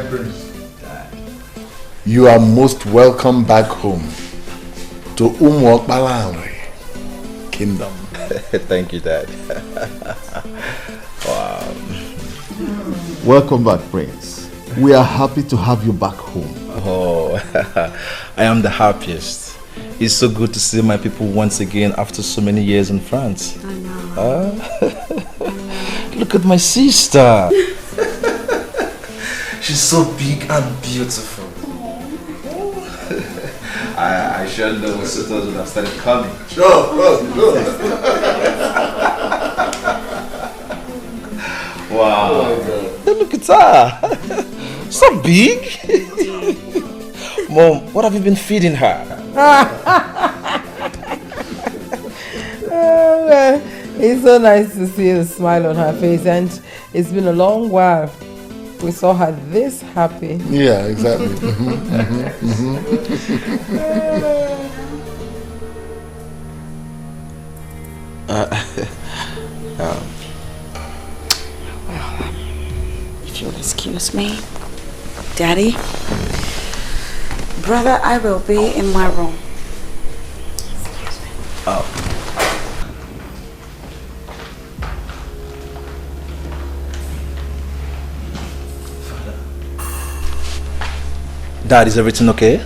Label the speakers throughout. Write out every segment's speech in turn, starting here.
Speaker 1: Prince.
Speaker 2: You are most welcome back home to Umwokbalanwe Kingdom.
Speaker 3: Thank you, Dad. Wow.
Speaker 2: Welcome back, Prince. We are happy to have you back home.
Speaker 3: Oh, I am the happiest. It's so good to see my people once again after so many years in France.
Speaker 4: I know.
Speaker 3: Look at my sister. She's so big and beautiful. I sure know my sisters would have started coming.
Speaker 2: Sure.
Speaker 3: Wow. Oh, look at her. So big. Mom, what have you been feeding her?
Speaker 5: Well, it's so nice to see the smile on her face, and it's been a long while. We saw her this happy.
Speaker 2: Yeah, exactly.
Speaker 4: If you'll excuse me, Daddy, brother, I will be in my room. Excuse me.
Speaker 3: Oh. Dad, is everything okay?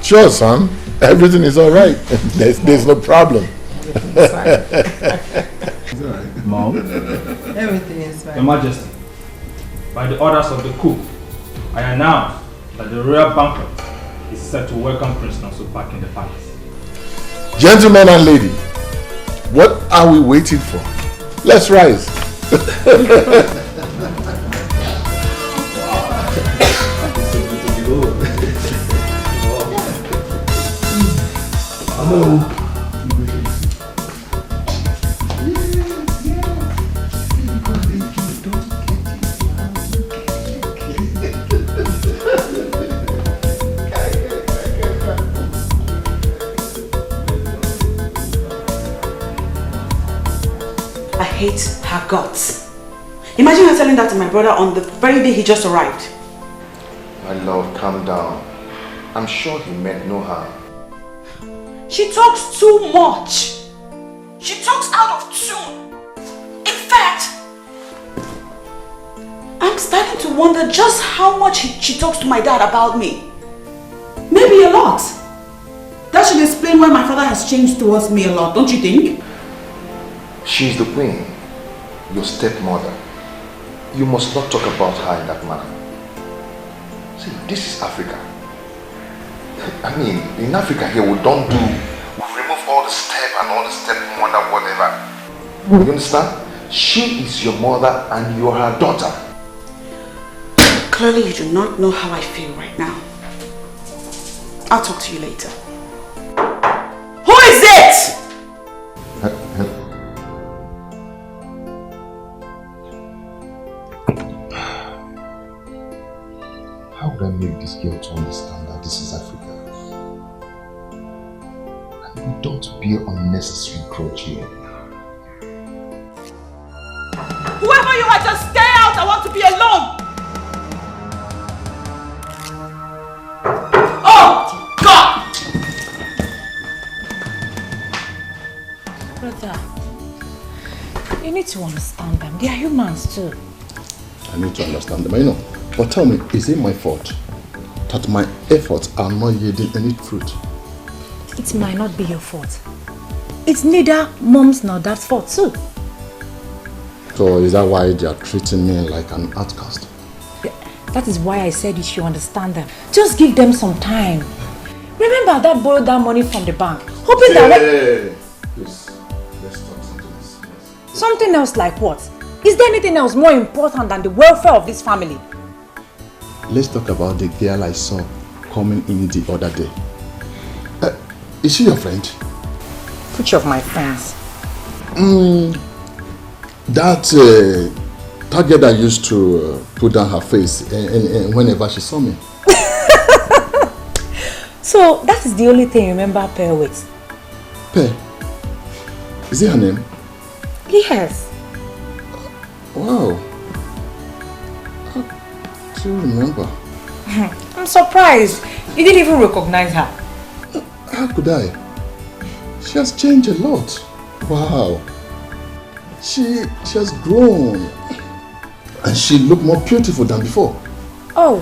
Speaker 2: Sure, son. Everything is all right. There's no problem.
Speaker 1: Mom?
Speaker 5: Everything is fine.
Speaker 1: Your Majesty, by the orders of the cook, I announce that the royal banquet is set to welcome Prince Nonso back in the palace.
Speaker 2: Gentlemen and lady, what are we waiting for? Let's rise.
Speaker 1: Hello.
Speaker 4: I hate her guts. Imagine her telling that to my brother on the very day he just arrived.
Speaker 2: My love, calm down. I'm sure he meant no harm.
Speaker 4: She talks too much. She talks out of tune. In fact, I'm starting to wonder just how much she talks to my dad about me. Maybe a lot. That should explain why my father has changed towards me a lot, don't you think?
Speaker 2: She's the queen, your stepmother. You must not talk about her in that manner. See, this is Africa. I mean, in Africa here, we don't do... We remove all the step and all the stepmother, whatever. You understand? She is your mother and you are her daughter.
Speaker 4: Clearly you do not know how I feel right now. I'll talk to you later. Who is it?
Speaker 2: How would I make this girl to understand that this is Africa? And we don't bear unnecessary grudge here.
Speaker 4: Whoever you are, just stay out. I want to be alone. Oh, God!
Speaker 6: Brother, you need to understand them. They are humans too.
Speaker 2: I need to understand them, I know. But tell me, is it my fault that my efforts are not yielding any fruit?
Speaker 6: It might not be your fault. It's neither mom's nor dad's fault too.
Speaker 2: So is that why they are treating me like an outcast?
Speaker 6: Yeah, that is why I said you should understand them. Just give them some time. Remember that borrowed that money from the bank, hoping that...
Speaker 2: Please, let's talk something else.
Speaker 6: Something else like what? Is there anything else more important than the welfare of this family?
Speaker 2: Let's talk about the girl I saw coming in the other day. Is she your friend?
Speaker 6: Which of my friends?
Speaker 2: That girl that used to put down her face and whenever she saw me.
Speaker 6: So that is the only thing you remember Per with?
Speaker 2: Per? Is it her name?
Speaker 6: Yes.
Speaker 2: Wow. I do remember.
Speaker 6: I'm surprised. You didn't even recognize her.
Speaker 7: How could I? She has changed a lot. Wow. She has grown. And she looked more beautiful than before.
Speaker 6: Oh.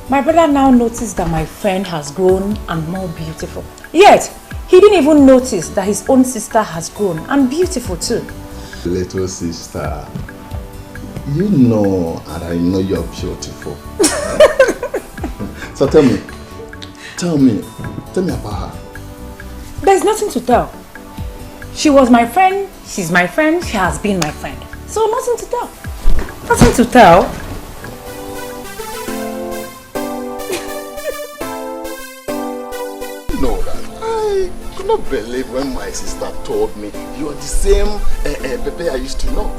Speaker 6: My brother now noticed that my friend has grown and more beautiful. Yet, he didn't even notice that his own sister has grown and beautiful too.
Speaker 7: Little sister, you know and I know you're beautiful. So tell me about her.
Speaker 6: There's nothing to tell. She was my friend, she's my friend, she has been my friend. So nothing to tell. Nothing to tell.
Speaker 7: No, I could not believe when my sister told me you are the same Pepe I used to know.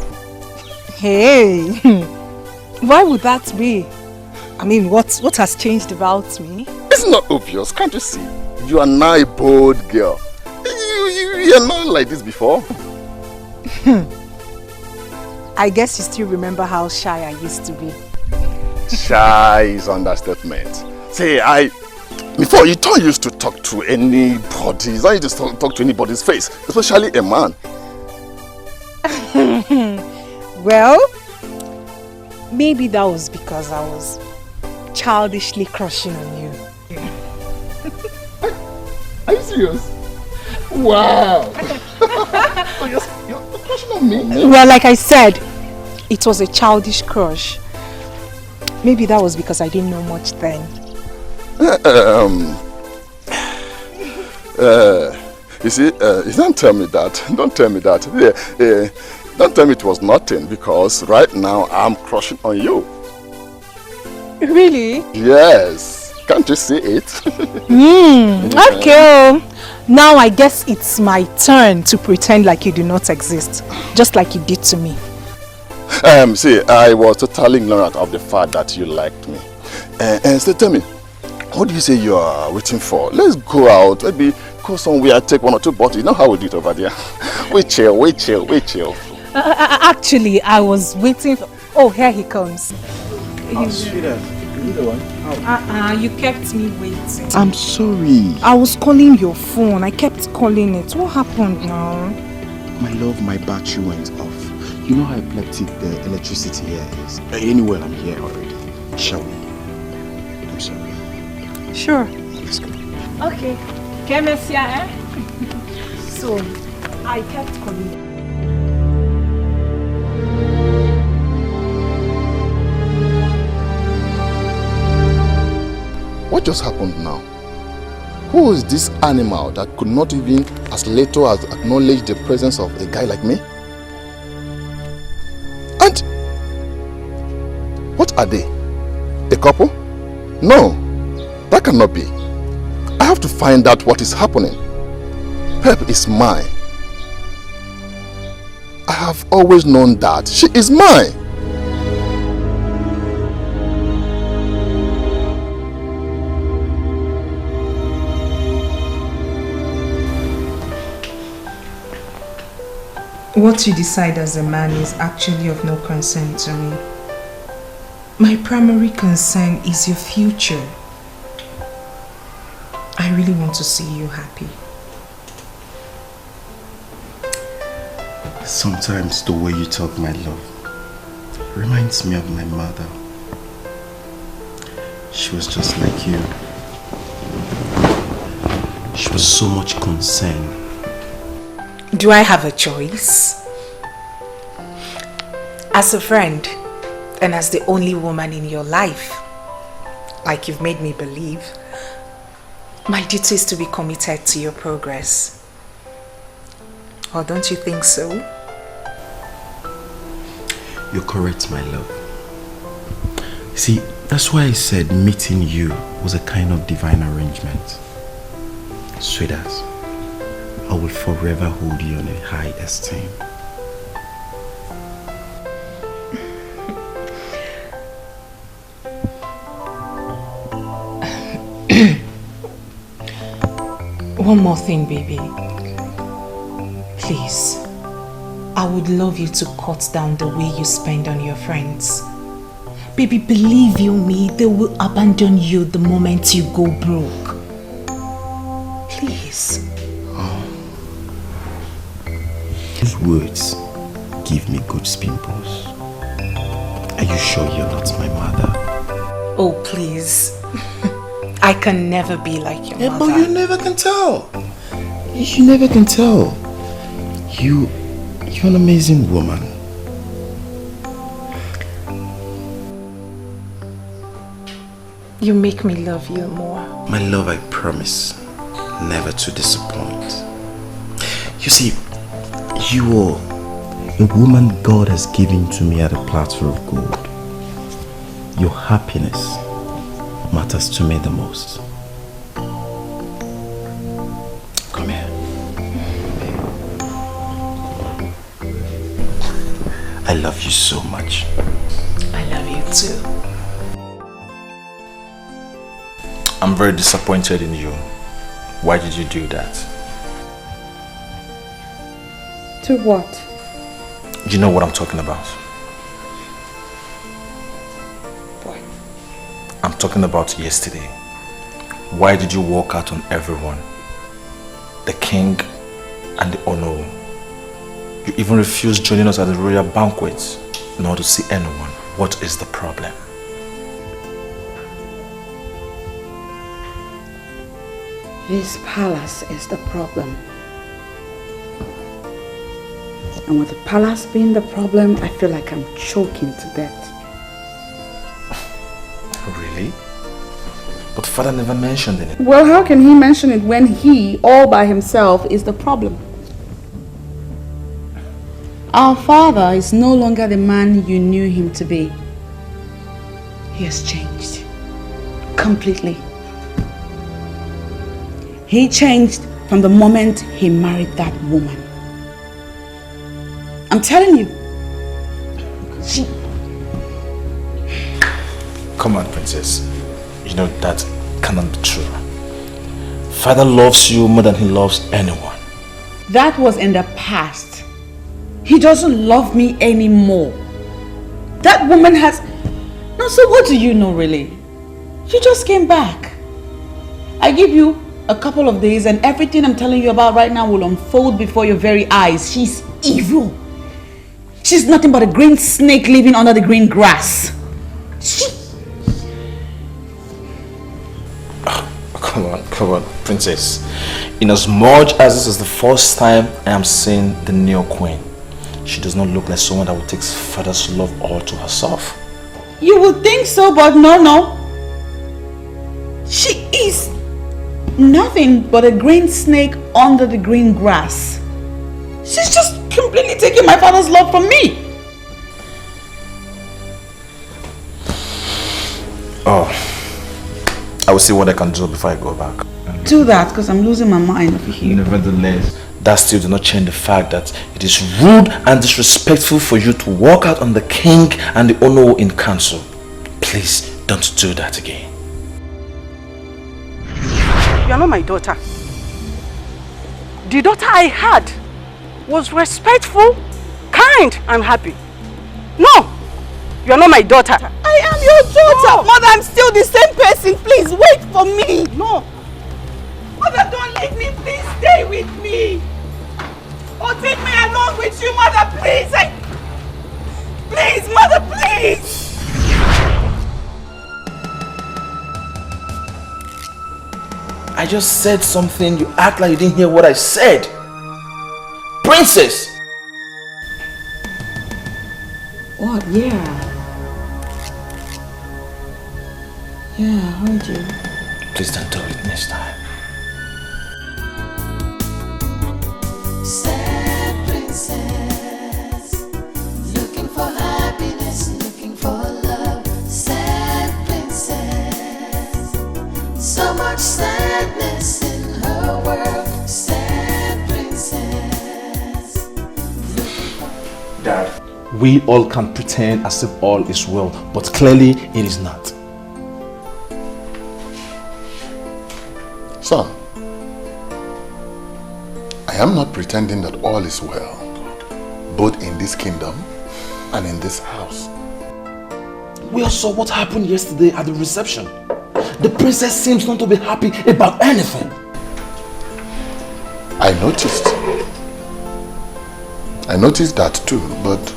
Speaker 8: Hey, why would that be? I mean, what has changed about me?
Speaker 7: It's not obvious, can't you see? You are now a bold girl. You are not like this before.
Speaker 8: I guess you still remember how shy I used to be.
Speaker 7: Shy is understatement. See, before you don't used to talk to anybody. You don't used to talk to anybody's face, especially a man.
Speaker 8: Well, maybe that was because I was childishly crushing on you.
Speaker 7: Are you serious? Wow! So you're crushing on me?
Speaker 8: Well, like I said, it was a childish crush. Maybe that was because I didn't know much then.
Speaker 7: You see, you don't tell me that. Don't tell me that. Don't tell me it was nothing, because right now I'm crushing on you.
Speaker 8: Really?
Speaker 7: Yes. Can't you see it?
Speaker 8: Okay. Now I guess it's my turn to pretend like you do not exist, just like you did to me.
Speaker 7: See, I was totally ignorant of the fact that you liked me. And so tell me, what do you say you are waiting for? Let's go out, maybe go somewhere, take 1 or 2 bottles. You know how we do it over there. We chill.
Speaker 8: Actually, I was waiting for... Oh, here he comes.
Speaker 3: Oh, sweetheart, you the one?
Speaker 8: You kept me waiting.
Speaker 7: I'm sorry.
Speaker 8: I was calling your phone. I kept calling it. What happened now?
Speaker 9: My love, my battery went off. You know how epileptic the electricity here is. Anyway, I'm here already. Shall we? I'm sorry.
Speaker 8: Sure.
Speaker 9: Let's go.
Speaker 8: Okay. So, I kept calling.
Speaker 7: What just happened now? Who is this animal that could not even as little as acknowledge the presence of a guy like me? And what are they? A couple? No, that cannot be. I have to find out what is happening. Pep is mine. I have always known that she is mine.
Speaker 10: What you decide as a man is actually of no concern to me. My primary concern is your future. I really want to see you happy.
Speaker 9: Sometimes the way you talk, my love, reminds me of my mother. She was just like you. She was so much concerned.
Speaker 10: Do I have a choice? As a friend, and as the only woman in your life, like you've made me believe, my duty is to be committed to your progress. Or don't you think so?
Speaker 9: You're correct, my love. See, that's why I said meeting you was a kind of divine arrangement. Sweetheart, I will forever hold you in a high esteem.
Speaker 10: One more thing, baby. Please, I would love you to cut down the way you spend on your friends. Baby, believe you me, they will abandon you the moment you go broke. Please.
Speaker 9: Those words give me good pimples. Are you sure you're not my mother?
Speaker 10: Oh, please. I can never be like your mother.
Speaker 9: But you never can tell. You never can tell. You're an amazing woman.
Speaker 10: You make me love you more.
Speaker 9: My love, I promise, never to disappoint. You see, you are a woman God has given to me at a platter of gold. Your happiness matters to me the most. Come here. I love you so much.
Speaker 10: I love you too.
Speaker 3: I'm very disappointed in you. Why did you do that?
Speaker 4: To what?
Speaker 3: You know what I'm talking about.
Speaker 4: What?
Speaker 3: I'm talking about yesterday. Why did you walk out on everyone? The king and the Onno. You even refused joining us at the royal banquet, nor to see anyone. What is the problem?
Speaker 4: This palace is the problem. And with the palace being the problem, I feel like I'm choking to death.
Speaker 3: Really? But father never mentioned anything.
Speaker 4: Well, how can he mention it when he, all by himself, is the problem? Our father is no longer the man you knew him to be. He has changed. Completely. He changed from the moment he married that woman. I'm telling you. She...
Speaker 3: Come on, princess. You know that cannot be true. Father loves you more than he loves anyone.
Speaker 4: That was in the past. He doesn't love me anymore. That woman has... No, so what do you know really? You just came back. I give you a couple of days and everything I'm telling you about right now will unfold before your very eyes. She's evil. She's nothing but a green snake living under the green grass.
Speaker 3: Come on, princess. In as much as this is the first time I am seeing the new queen, she does not look like someone that would take father's love all to herself.
Speaker 4: You would think so, but no. She is nothing but a green snake under the green grass. She's just completely taking my father's love from me.
Speaker 3: Oh, I will see what I can do before I go back.
Speaker 4: Do that, because I'm losing my mind over here.
Speaker 3: Nevertheless, that still does not change the fact that it is rude and disrespectful for you to walk out on the king and the Onno in council. Please don't do that again.
Speaker 11: You are not my daughter. The daughter I had was respectful, kind, and happy. No, you are not my daughter.
Speaker 4: I am your daughter. No. Mother, I'm still the same person. Please wait for me.
Speaker 11: No.
Speaker 4: Mother, don't leave me. Please stay with me. Or take me along with you, Mother, please. Please, Mother, please.
Speaker 3: I just said something. You act like you didn't hear what I said. Princess!
Speaker 4: What? Yeah, I heard you.
Speaker 3: Please don't do it next time.
Speaker 12: Sad princess, looking for happiness, looking for love. Sad princess, so much sadness in her world. Sad princess.
Speaker 3: Dad, we all can pretend as if all is well, but clearly it is not.
Speaker 7: Son, I am not pretending that all is well, both in this kingdom and in this house.
Speaker 3: We all saw what happened yesterday at the reception. The princess seems not to be happy about anything.
Speaker 7: I noticed that too, but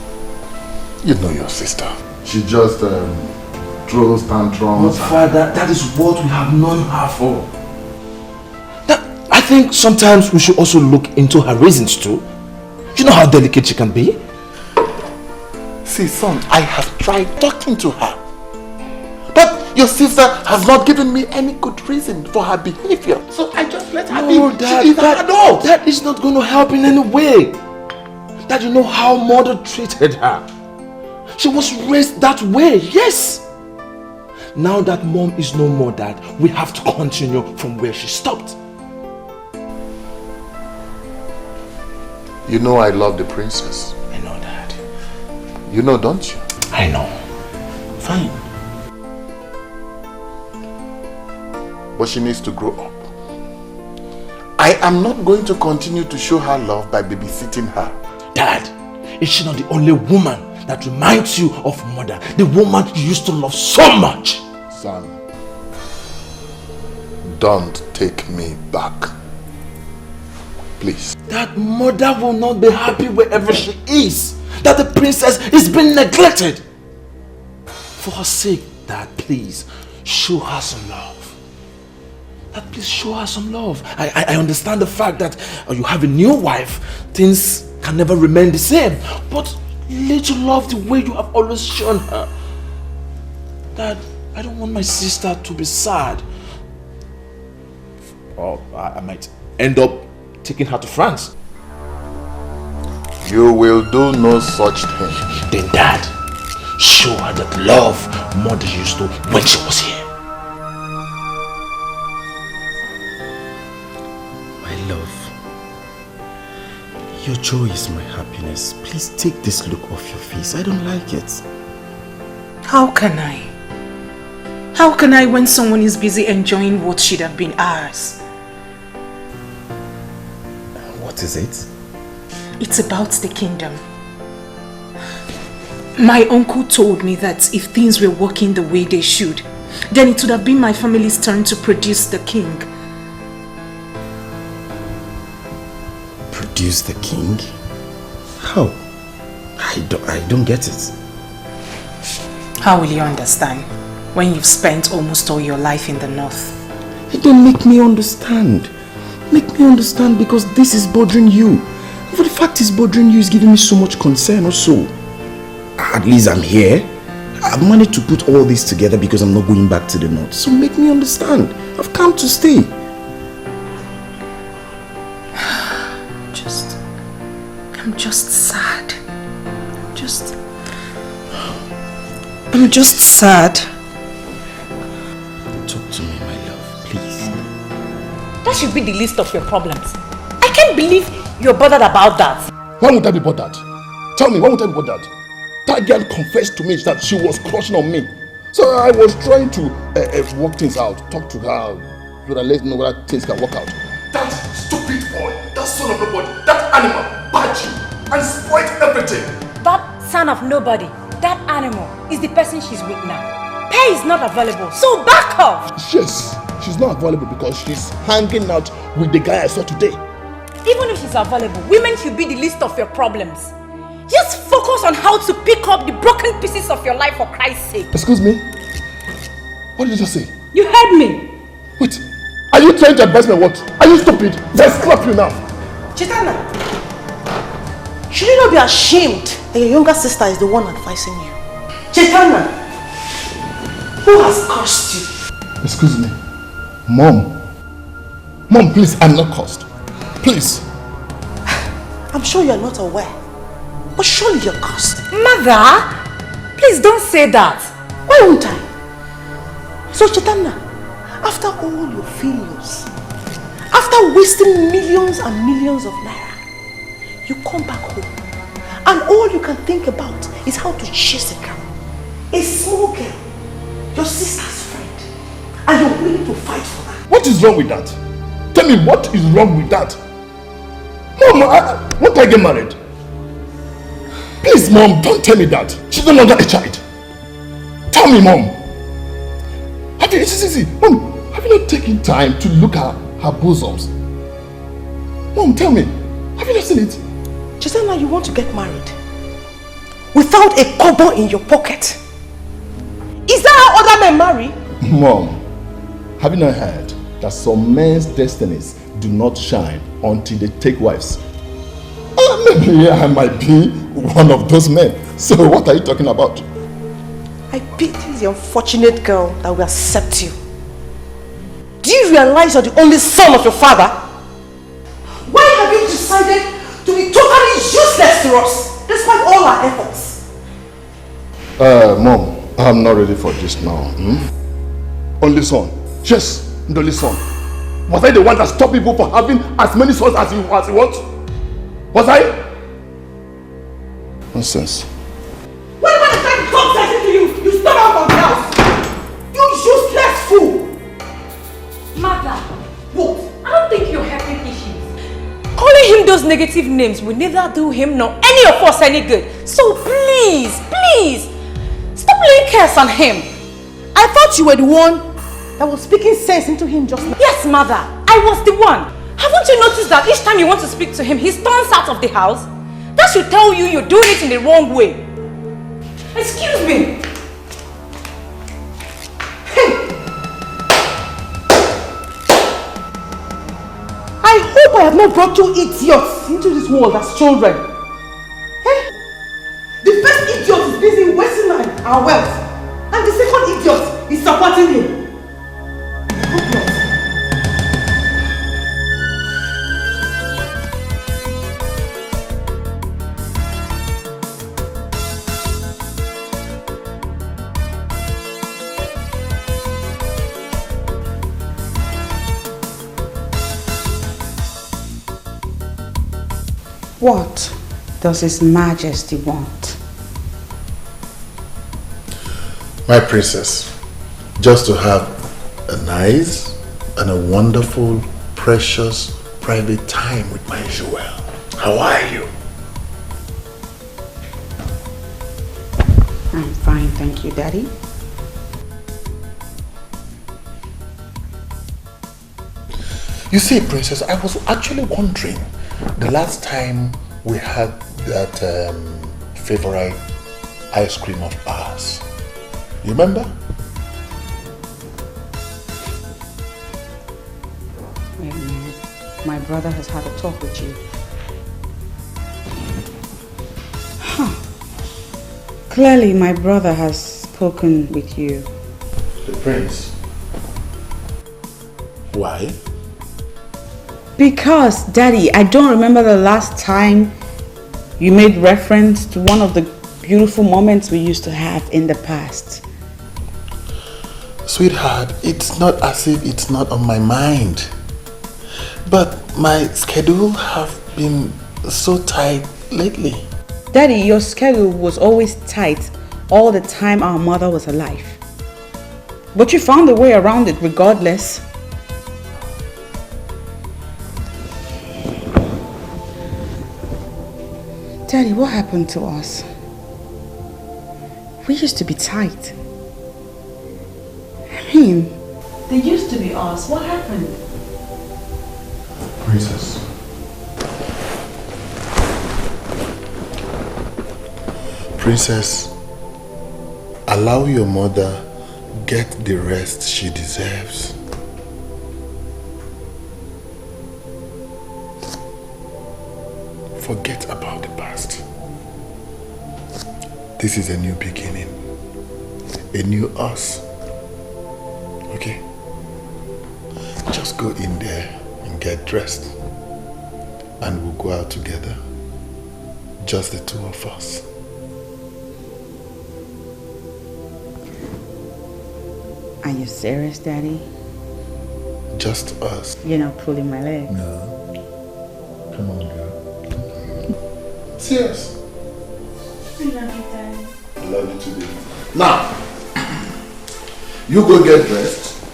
Speaker 7: you know your sister. She just throws tantrums.
Speaker 3: But father, that is what we have known her for. I think sometimes we should also look into her reasons too. You know how delicate she can be?
Speaker 7: See, son, I have tried talking to her. But your sister has not given me any good reason for her behavior. So I just let her be.
Speaker 3: That is not going to help in any way. That you know how mother treated her. She was raised that way, yes. Now that mom is no more, dad, we have to continue from where she stopped.
Speaker 7: You know I love the princess.
Speaker 3: I know that.
Speaker 7: You know, don't you?
Speaker 3: I know. Fine.
Speaker 7: But she needs to grow up. I am not going to continue to show her love by babysitting her.
Speaker 3: Dad, is she not the only woman that reminds you of mother? The woman you used to love so much.
Speaker 7: Son, don't take me back. Please.
Speaker 3: That mother will not be happy wherever she is. That the princess is being neglected. For her sake, Dad, please, show her some love. Dad, please show her some love. I understand the fact that you have a new wife. Things can never remain the same. But little love the way you have always shown her. Dad, I don't want my sister to be sad. Or I might end up taking her to France.
Speaker 7: You will do no such thing.
Speaker 3: Then Dad, show her that love mother used to when she was here.
Speaker 9: My love, your joy is my happiness. Please take this look off your face. I don't like it.
Speaker 10: How can I? How can I when someone is busy enjoying what should have been ours?
Speaker 9: What is it?
Speaker 10: It's about the kingdom. My uncle told me that if things were working the way they should, then it would have been my family's turn to produce the king.
Speaker 9: Produce the king? How? I don't get it.
Speaker 10: How will you understand when you've spent almost all your life in the north?
Speaker 9: You don't make me understand. Make me understand, because this is bothering you. For the fact it's bothering you is giving me so much concern also. At least I'm here. I've managed to put all this together because I'm not going back to the north. So make me understand. I've come to stay.
Speaker 10: I'm just sad. I'm just sad.
Speaker 9: Talk to me, my love, please.
Speaker 6: That should be the least of your problems. I can't believe you're bothered about that.
Speaker 7: Why would I be bothered? Tell me, why would I be bothered? That girl confessed to me that she was crushing on me. So I was trying to work things out, talk to her, so that let me know whether things can work out. That stupid boy, that son of nobody, that animal, bite you and spoiled everything.
Speaker 6: That son of nobody, that animal, is the person she's with now. Pay is not available, so back off!
Speaker 7: Yes, she's not available because she's hanging out with the guy I saw today.
Speaker 6: Even if she's available, women should be the least of your problems. Just focus on how to pick up the broken pieces of your life for Christ's sake.
Speaker 7: Excuse me? What did you just say?
Speaker 6: You heard me.
Speaker 7: Wait, are you trying to advise me what? Are you stupid? Let's slap you now.
Speaker 13: Chitana, should you not be ashamed that your younger sister is the one advising you? Chitana, who has cursed you?
Speaker 7: Excuse me. Mom, please, I'm not cursed. Please.
Speaker 13: I'm sure you're not aware, but surely you're cursed.
Speaker 6: Mother, please don't say that.
Speaker 13: Why won't I? So Chitana, after all your failures, after wasting millions and millions of naira, you come back home and all you can think about is how to chase a girl, a small girl, your sister's friend, and you're willing to fight for her.
Speaker 7: What is wrong with that? Tell me, what is wrong with that? Mom, won't I get married? Please, Mom, don't tell me that. She's no longer a child. Tell me, Mom. Mom, have you not taken time to look at her bosoms? Mom, tell me. Have you not seen it?
Speaker 13: Chinenye, you want to get married without a kobo in your pocket? Is that how other men marry?
Speaker 7: Mom, have you not heard that some men's destinies do not shine until they take wives? Maybe I might be one of those men. So what are you talking about?
Speaker 13: I pity the unfortunate girl that will accept you. Do you realize you're the only son of your father? Why have you decided to be totally useless to us, despite all our efforts?
Speaker 7: Mom, I'm not ready for this now. Only son. Yes, the only son. Was I the one that stopped people from having as many sons as you want? Was I? Nonsense.
Speaker 13: When I try to talk sense to you, you stop out of the house. You useless fool.
Speaker 6: Mother, what? I don't think you're helping issues. Calling him those negative names will neither do him nor any of us any good. So please, stop laying curse on him.
Speaker 13: I thought you were the one that was speaking sense into him just now.
Speaker 6: Yes, Mother, I was the one. Haven't you noticed that each time you want to speak to him, he storms out of the house? That should tell you you're doing it in the wrong way. Excuse me.
Speaker 13: I hope I have not brought you idiots into this world as children. Hey? The first idiot is busy wasting our wealth, and the second idiot is supporting him.
Speaker 4: What does His Majesty want?
Speaker 9: My princess, just to have a nice and a wonderful, precious, private time with my Joel. How are you?
Speaker 4: I'm fine, thank you, Daddy.
Speaker 9: You see, princess, I was actually wondering, the last time we had that favorite ice cream of ours, you remember?
Speaker 4: Wait a minute. My brother has had a talk with you. Huh. Clearly, my brother has spoken with you.
Speaker 9: The prince. Why?
Speaker 4: Because, Daddy, I don't remember the last time you made reference to one of the beautiful moments we used to have in the past.
Speaker 9: Sweetheart, it's not as if it's not on my mind. But my schedule have been so tight lately.
Speaker 4: Daddy, your schedule was always tight all the time our mother was alive. But you found a way around it regardless. Daddy, what happened to us? We used to be tight. I mean, they used to be us. What happened?
Speaker 9: Princess. Princess, allow your mother get the rest she deserves. Forget about the past. This is a new beginning. A new us. Okay? Just go in there and get dressed. And we'll go out together. Just the two of us.
Speaker 4: Are you serious, Daddy?
Speaker 9: Just us.
Speaker 4: You're not pulling my leg.
Speaker 9: No. Come on, girl. Serious.
Speaker 4: I love you, Daddy.
Speaker 9: I love you too, baby. Now, you go get dressed.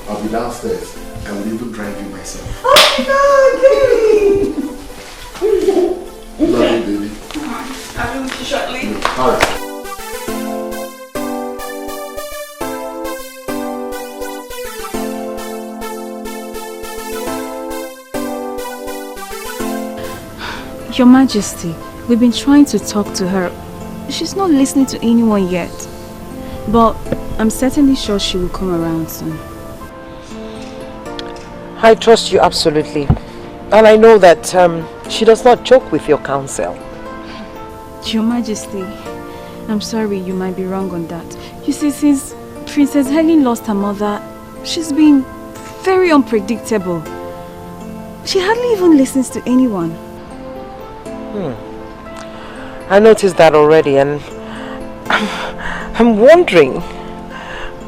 Speaker 9: I'll be downstairs. I will even drive you myself.
Speaker 13: Oh my God,
Speaker 9: Love you, baby.
Speaker 13: I'll be with you shortly.
Speaker 9: All right.
Speaker 14: Your Majesty, we've been trying to talk to her. She's not listening to anyone yet. But I'm certainly sure she will come around soon.
Speaker 13: I trust you absolutely. And I know that she does not joke with your counsel.
Speaker 14: Your Majesty, I'm sorry, you might be wrong on that. You see, since Princess Helen lost her mother, she's been very unpredictable. She hardly even listens to anyone.
Speaker 13: I noticed that already, and I'm wondering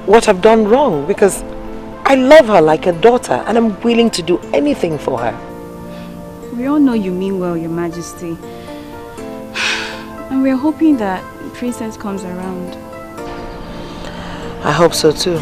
Speaker 13: what I've done wrong, because I love her like a daughter and I'm willing to do anything for her.
Speaker 14: We all know you mean well, Your Majesty. And we're hoping that Princess comes around.
Speaker 13: I hope so too.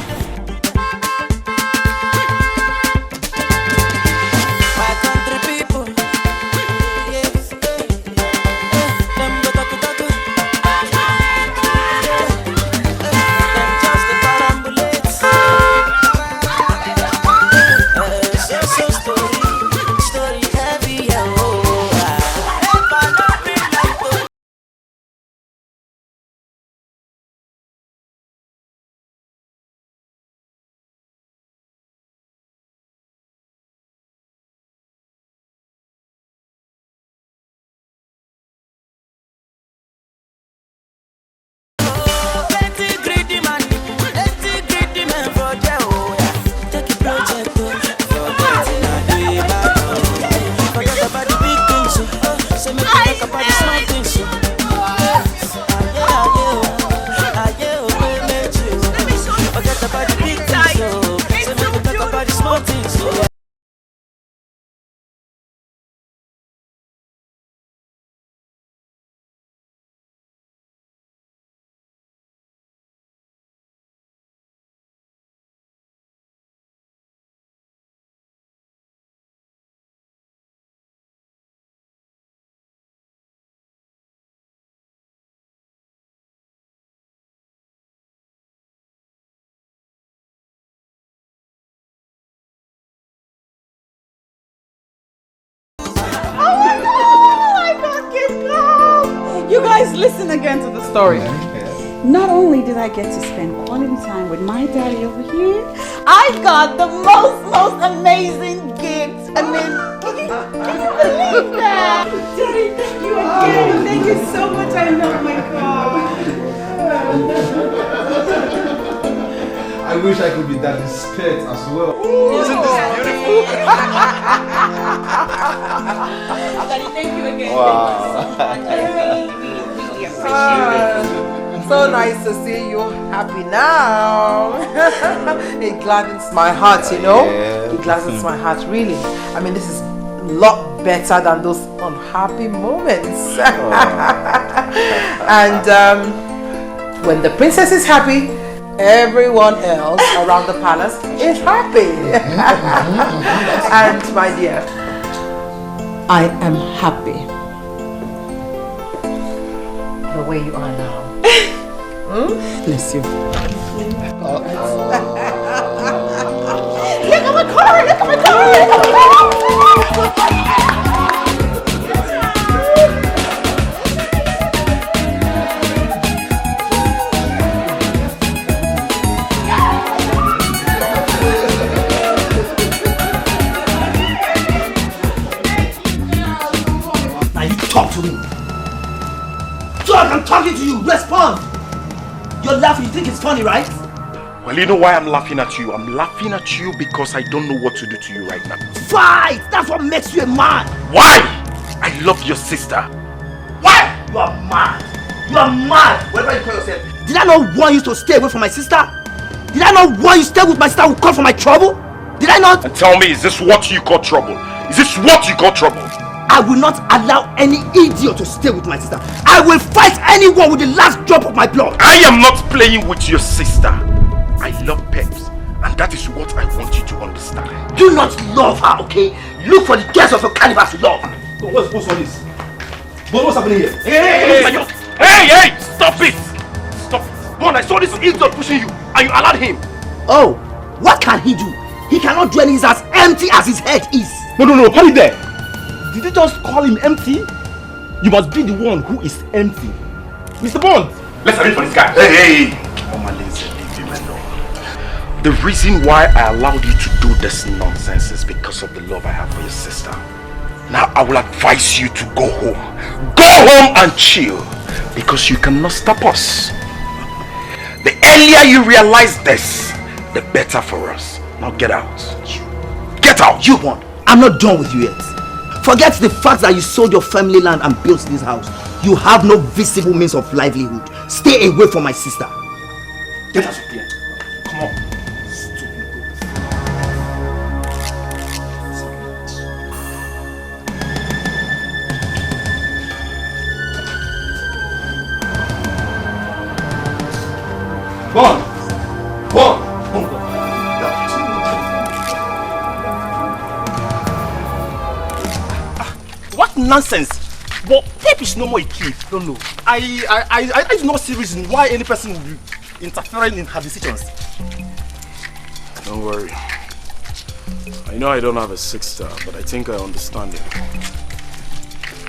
Speaker 4: You guys listen again to the story. Not only did I get to spend quality time with my daddy over here, I got the most amazing gift. I mean, can you believe that? Daddy, thank you again. Thank you so much. I love my God.
Speaker 15: I wish I could be daddy's pet as well.
Speaker 4: Isn't this beautiful? Daddy, thank you again.
Speaker 15: Wow.
Speaker 4: Thank you so much. I really appreciate it.
Speaker 5: So nice to see you happy now. It gladdens my heart, you know.
Speaker 15: Yeah.
Speaker 5: It gladdens my heart, really. I mean, this is a lot better than those unhappy moments. And when the princess is happy, everyone else around the palace is happy. And my dear, I am happy the way you are now. Bless you. Look at my car! Look at my car!
Speaker 16: Now you talk to me. Talk, I'm talking to you. Respond. You're laughing. You think it's funny, right?
Speaker 7: Well, you know why I'm laughing at you? I'm laughing at you because I don't know what to do to you right now.
Speaker 16: Fight! That's what makes you a man.
Speaker 7: Why? I love your sister.
Speaker 16: Why? You are mad. You are mad. Whatever you call yourself. Did I not want you to stay away from my sister? Did I not want you to stay with my sister who called for my trouble? Did I not?
Speaker 7: And tell me, is this what you call trouble? Is this what you call trouble?
Speaker 16: I will not allow any idiot to stay with my sister. I will fight anyone with the last drop of my blood.
Speaker 7: I am not playing with your sister. I love Peps, and that is what I want you to understand.
Speaker 16: Do not love her, okay? Look for the girls of your caliber to love.
Speaker 15: What's all this? What's happening here?
Speaker 7: Hey! Stop it! Stop it! One, I saw this idiot pushing you, and you allowed him.
Speaker 16: Oh, what can he do? He cannot do anything as empty as his head is.
Speaker 15: No, hold it there. Did you just call him empty?
Speaker 16: You must be the one who is empty. Mr. Bond!
Speaker 7: Let's arrange for this guy. Hey! The reason why I allowed you to do this nonsense is because of the love I have for your sister. Now I will advise you to go home. Go home and chill. Because you cannot stop us. The earlier you realize this, the better for us. Now get out. Get out!
Speaker 16: You Bond, I'm not done with you yet. Forget the fact that you sold your family land and built this house. You have no visible means of livelihood. Stay away from my sister. Get out of here. Come on. Bond! Bond! What nonsense! But tape is no more a key. Don't know. I do not see reason why any person will be interfering in her decisions.
Speaker 17: Don't worry. I know I don't have a sister, but I think I understand it.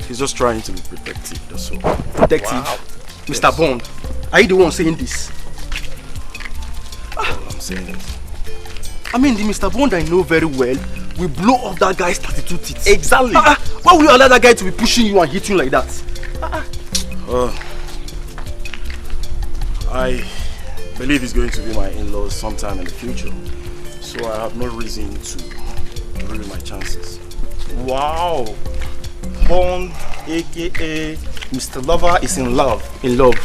Speaker 17: He's just trying to be protective, that's all.
Speaker 16: Protective? Wow. Mr. Yes. Bond, are you the one saying this?
Speaker 17: Well, I'm saying it.
Speaker 16: I mean, the Mr. Bond I know very well will blow off that guy's 32 teeth.
Speaker 17: Exactly.
Speaker 16: Why will you allow that guy to be pushing you and hitting you like that?
Speaker 17: I believe he's going to be my in-laws sometime in the future. So I have no reason to ruin my chances.
Speaker 16: Wow. Bond, aka Mr. Lover, is in love. In love.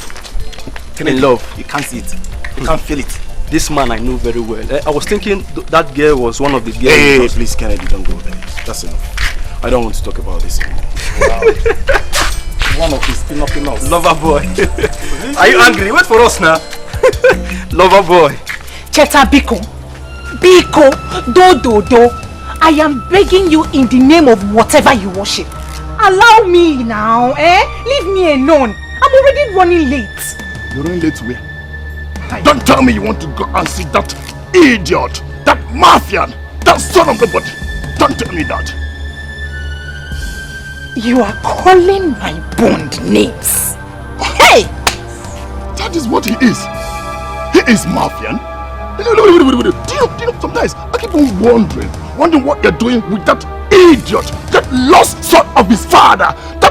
Speaker 16: In love. You can't see it. You can't feel it. This man I know very well. I was thinking that girl was one of the girls.
Speaker 17: Hey, please, Kennedy, don't go there. That's enough. I don't want to talk about this anymore.
Speaker 16: Wow. One of his pinocchio's. Lover boy. Are you angry? Wait for us now. Lover boy.
Speaker 6: Cheta Biko. Biko. Do. I am begging you in the name of whatever you worship. Allow me now, Leave me alone. I'm already running late.
Speaker 7: You're running late where? Don't tell me you want to go and see that idiot, that mafian, that son of nobody. Don't tell me that.
Speaker 6: You are calling my Bond names. Hey!
Speaker 7: That is what he is. He is mafian. Do you know, sometimes I keep on wondering what you're doing with that idiot, that lost son of his father. Do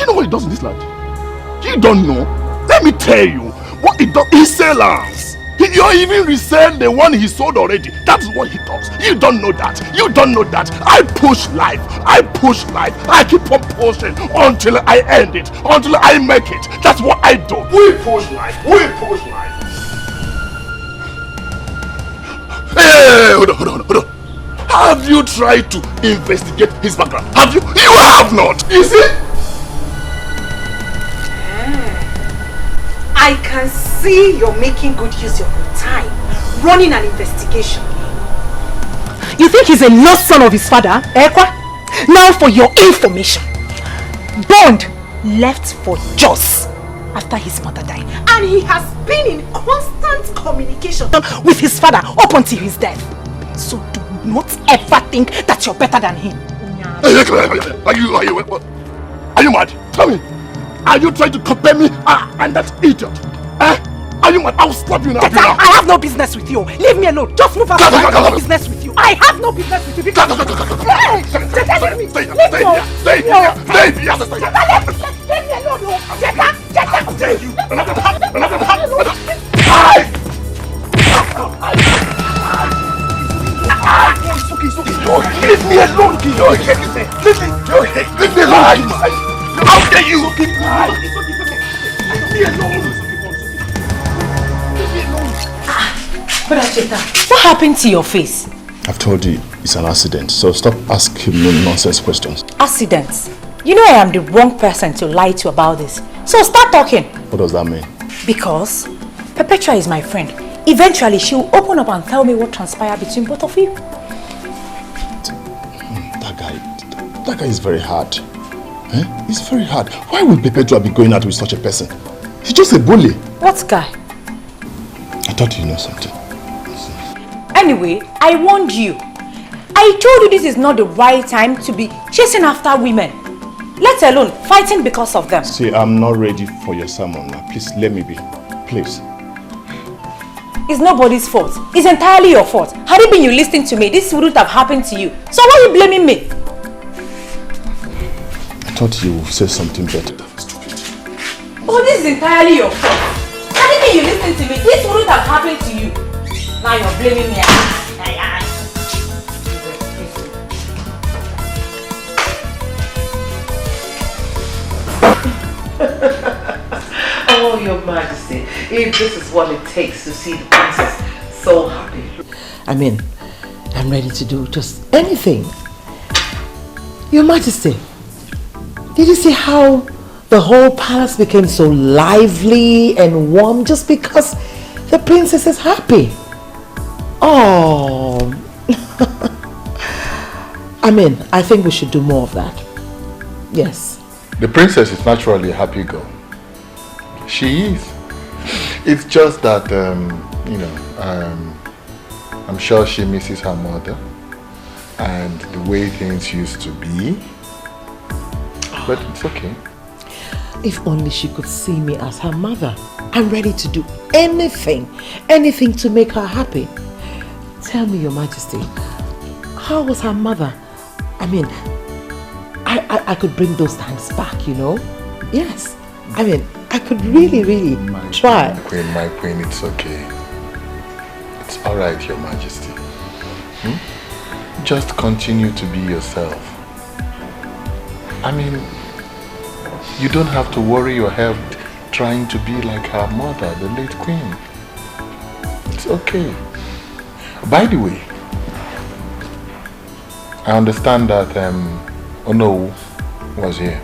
Speaker 7: you know what he does in this land? You don't know. Let me tell you. What he does, he sells. You even resell the one he sold already. That's what he does. You don't know that. You don't know that. I push life. I keep on pushing until I end it. Until I make it. That's what I do. We push life. Hey, hold on. Have you tried to investigate his background? Have you? You have not. You see?
Speaker 6: I can see you're making good use of your time, running an investigation. You think he's a lost son of his father, Ekwa? Now for your information, Bond left for Jos after his mother died. And he has been in constant communication with his father up until his death. So do not ever think that you're better than him.
Speaker 7: Are you mad? Tell me. Are you trying to compare me and that idiot? Are you mad? I'll slap you now.
Speaker 6: I have no business with you. Leave me alone. Just move out. I have no business with you. I have no business with you. Leave me alone. Leave me alone.
Speaker 7: How dare you?
Speaker 6: But Acheta, what happened to your face?
Speaker 17: I've told you it's an accident, so stop asking me nonsense questions.
Speaker 6: Accidents? You know I am the wrong person to lie to about this. So start talking.
Speaker 17: What does that mean?
Speaker 6: Because Perpetua is my friend. Eventually she will open up and tell me what transpired between both of you.
Speaker 17: That guy is very hard. It's very hard. Why would Perpetua be going out with such a person? He's just a bully.
Speaker 6: What guy?
Speaker 17: I thought you know something.
Speaker 6: Anyway, I warned you. I told you this is not the right time to be chasing after women. let alone fighting because of them.
Speaker 7: See, I'm not ready for your sermon now. Please, let me be. Please.
Speaker 6: It's nobody's fault. It's entirely your fault. Had it been you listening to me, this wouldn't have happened to you. So why are you blaming me?
Speaker 7: I thought you would say something better.
Speaker 6: Oh, this is entirely your fault. Had it been you listening to me, this wouldn't have happened to you. Now you're blaming me.
Speaker 13: Oh, Your Majesty, if this is what it takes to see the princess so happy. I mean, I'm ready to do just anything. Your Majesty, did you see how the whole palace became so lively and warm just because the princess is happy? Oh, I mean, I think we should do more of that. Yes.
Speaker 2: The princess is naturally a happy girl. She is. It's just that, I'm sure she misses her mother and the way things used to be. But it's okay.
Speaker 13: If only she could see me as her mother. I'm ready to do anything to make her happy. Tell me, Your Majesty, how was her mother? I mean, I could bring those times back, you know? Yes. I mean, I could really try.
Speaker 2: My queen, it's okay. It's alright, Your Majesty. Just continue to be yourself. I mean, you don't have to worry your head trying to be like her mother, the late queen. It's okay. By the way, I understand that Onno was here.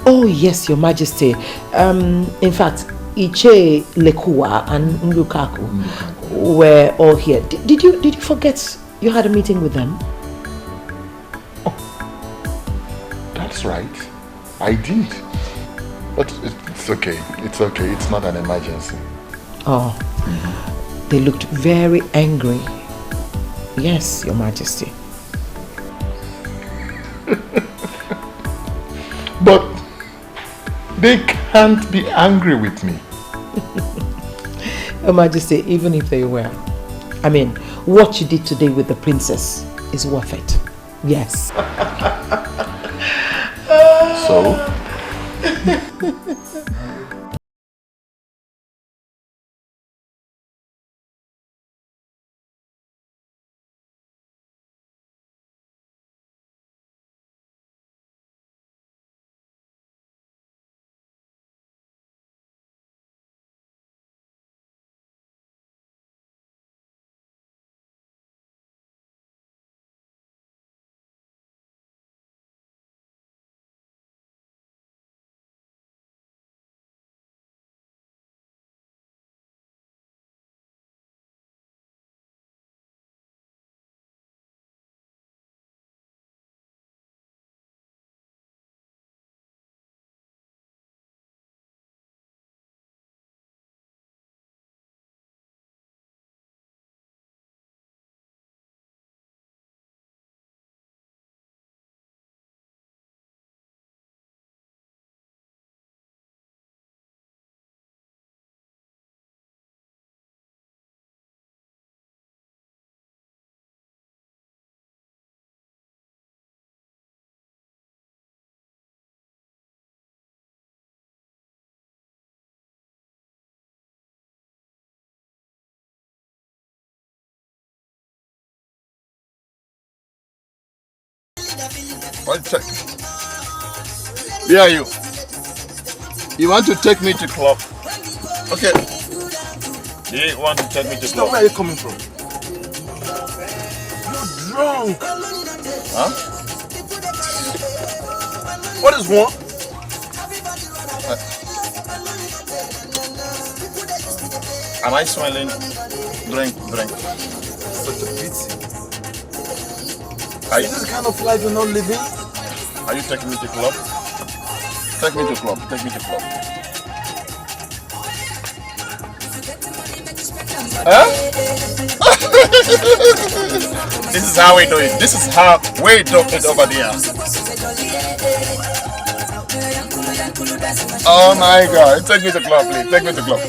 Speaker 13: Oh yes, Your Majesty. In fact, Iche, Lekua and Ndukaku were all here. Did you forget you had a meeting with them?
Speaker 2: Oh, that's right. I did. But it's okay. It's okay. It's not an emergency.
Speaker 13: Oh, they looked very angry. Yes, Your Majesty.
Speaker 2: But they can't be angry with me.
Speaker 13: Your Majesty, even if they were, I mean, what you did today with the princess is worth it. Yes.
Speaker 2: So?
Speaker 7: One sec. Where are you? You want to take me to club? Okay. You want to take me to club?
Speaker 17: Where are you coming from? You're drunk.
Speaker 7: Huh?
Speaker 17: What is wrong?
Speaker 7: Am I smelling? Drink.
Speaker 17: Such a pity.
Speaker 7: Is
Speaker 17: this the kind of life you're not living?
Speaker 7: Are you taking me to club? Take me to club. Huh? This is how we do it. This is how we do it over there. Oh my God. Take me to club, please. Take me to club.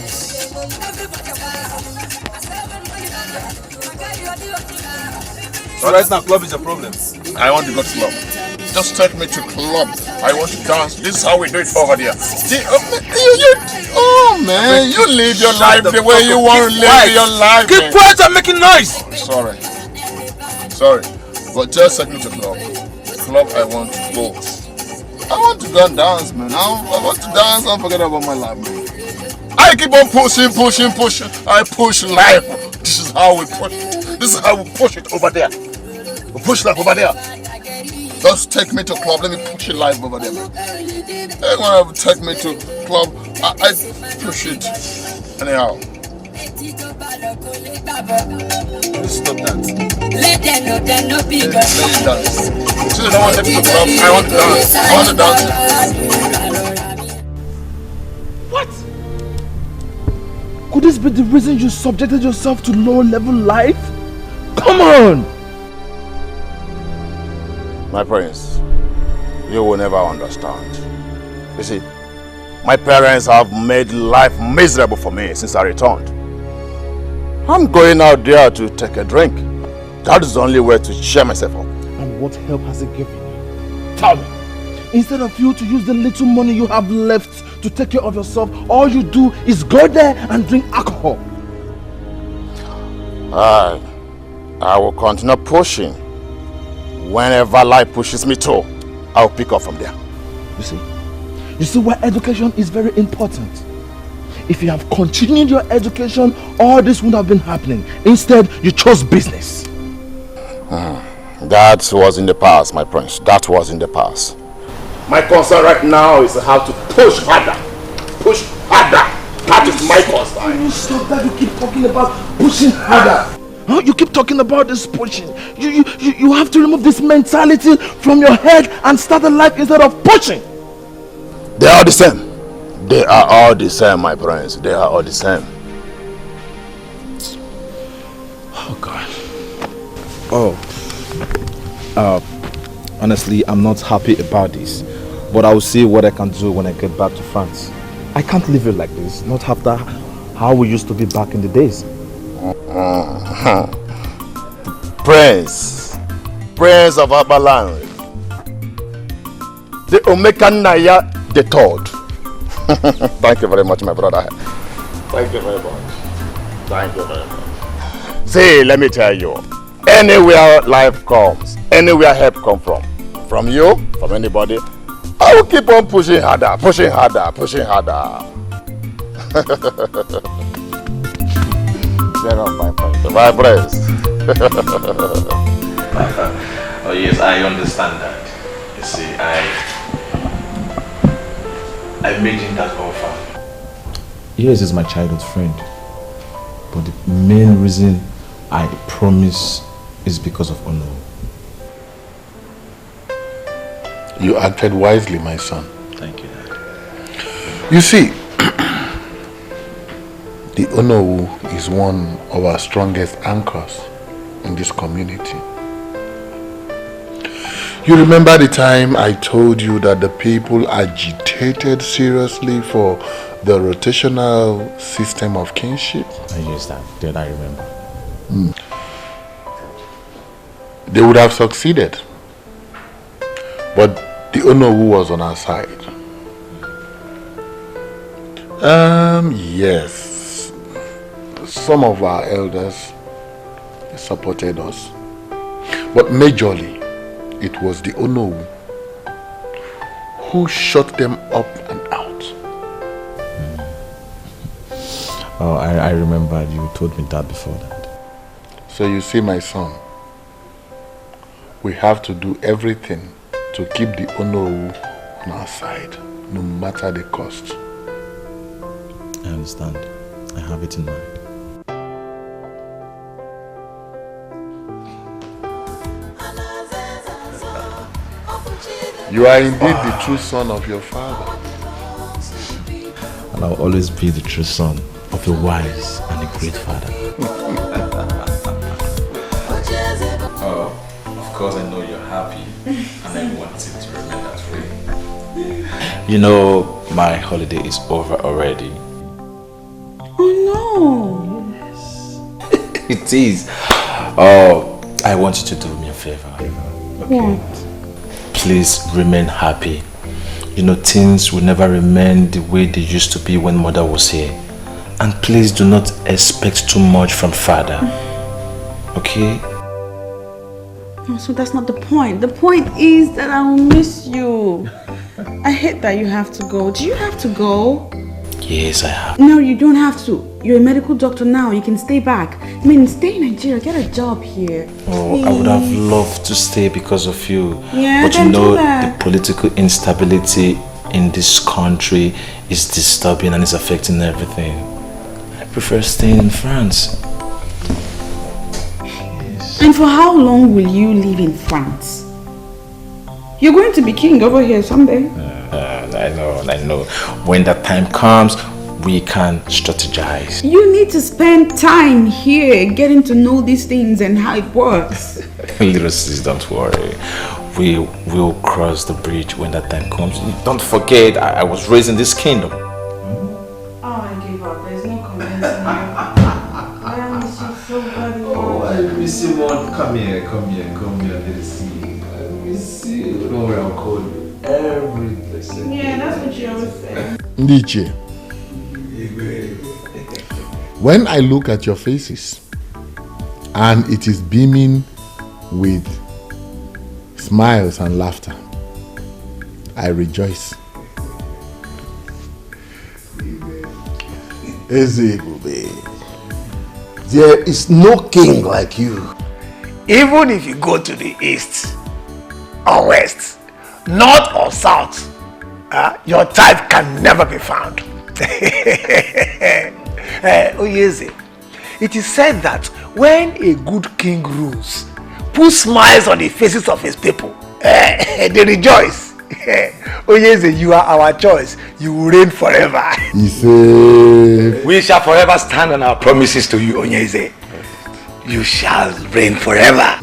Speaker 17: So right now, club is a problem.
Speaker 7: I want to go to club. Just take me to club. I want to dance. This is how we do it over there. Oh man, you live your life the way you want to live your life.
Speaker 17: Keep quiet and making noise.
Speaker 7: Sorry. But just take me to club. Club I want to go. I want to go and dance, man. I want to dance and forget about my life, man. I keep on pushing. I push life. This is how we push. This is how we push it over there. We push life over there. Just take me to club. Let me push it live over there, man. Everyone take me to club. I push it. Anyhow.
Speaker 17: Please stop that.
Speaker 12: Let them know big
Speaker 7: Let me dance. Since I don't want to take me to club, I want to dance. I want to dance.
Speaker 15: What? Could this be the reason you subjected yourself to low-level life? Come on!
Speaker 7: My prince, you will never understand. You see, my parents have made life miserable for me since I returned. I'm going out there to take a drink. That is the only way to cheer myself up.
Speaker 15: And what help has it given you? Tell me. Instead of you to use the little money you have left to take care of yourself, all you do is go there and drink alcohol.
Speaker 7: I will continue pushing. Whenever life pushes me to, I'll pick up from there.
Speaker 15: You see why education is very important. If you have continued your education, all this would have been happening. Instead, you chose business.
Speaker 7: That was in the past, my prince. That was in the past. My concern right now is how to push harder. Push harder. That is my concern.
Speaker 15: You stop that. You keep talking about pushing harder. Huh? You keep talking about this pushing. You have to remove this mentality from your head and start a life instead of pushing.
Speaker 7: They are the same. They are all the same, my friends. They are all the same.
Speaker 3: Oh God. Honestly, I'm not happy about this. But I will see what I can do when I get back to France. I can't leave it like this. Not after how we used to be back in the days.
Speaker 7: Prince of Abalan, the Omekanaya the third. Thank you very much, my brother. Thank you very much. Thank you very much. See, let me tell you, anywhere life comes, anywhere help come from you, from anybody, I will keep on pushing harder. My friends.
Speaker 3: Oh yes, I understand that. You see, I made him that offer. Yes, he's my childhood friend. But the main reason I promise is because of honor.
Speaker 18: You acted wisely, my son.
Speaker 3: Thank you, Dad.
Speaker 18: You see, the Onowu is one of our strongest anchors in this community. You remember the time I told you that the people agitated seriously for the rotational system of kinship?
Speaker 3: Yes, Dad, I remember.
Speaker 18: They would have succeeded, but the Onowu was on our side. Yes, some of our elders supported us, but majorly it was the Onowu who shut them up and out.
Speaker 3: Oh, I remember you told me that before that.
Speaker 18: So you see, my son, we have to do everything to keep the Onowu on our side, no matter the cost.
Speaker 3: I understand. I have it in mind.
Speaker 18: You are indeed the true son of your father.
Speaker 3: And I'll always be the true son of a wise and a great father. Oh, of course I know you're happy and I want it to remain that way. You know, my holiday is over already.
Speaker 4: Oh no!
Speaker 3: Yes. It is. Oh, I want you to do me a favor.
Speaker 4: Okay. What?
Speaker 3: Please remain happy. You know, things will never remain the way they used to be when mother was here. And please do not expect too much from father. Okay?
Speaker 4: No, so that's not the point. The point is that I will miss you. I hate that you have to go. Do you have to go?
Speaker 3: Yes, I have.
Speaker 4: No, you don't have to. You're a medical doctor now. You can stay back. I mean, stay in Nigeria. Get a job here.
Speaker 3: Oh,
Speaker 4: Please.
Speaker 3: I would have loved to stay because of you.
Speaker 4: Yeah,
Speaker 3: but you
Speaker 4: then
Speaker 3: know,
Speaker 4: do that.
Speaker 3: the political instability in this country is disturbing and is affecting everything. I prefer staying in France.
Speaker 4: Yes. And for how long will you live in France? You're going to be king over here someday.
Speaker 3: I know. When that time comes, we can strategize.
Speaker 4: You need to spend time here getting to know these things and how it works.
Speaker 3: Little sis, don't worry. We will cross the bridge when that time comes. Don't forget, I was raised in this kingdom.
Speaker 4: Oh, I gave up. There's no convincing you. I miss you so very much.
Speaker 15: Oh, I miss you, Mom. Come here, little sis. I miss you. Don't worry, I'll call you every blessed day.
Speaker 4: Yeah, that's what you always say.
Speaker 18: Dikeh, when I look at your faces and it is beaming with smiles and laughter, I rejoice.
Speaker 19: There is no king like you. Even if you go to the east or west, north or south, your type can never be found. Ugezu, it is said that when a good king rules, puts smiles on the faces of his people, they rejoice. Ugezu, you are our choice. You will reign forever.
Speaker 2: We shall forever stand on our promises to you, Ugezu. You shall reign forever.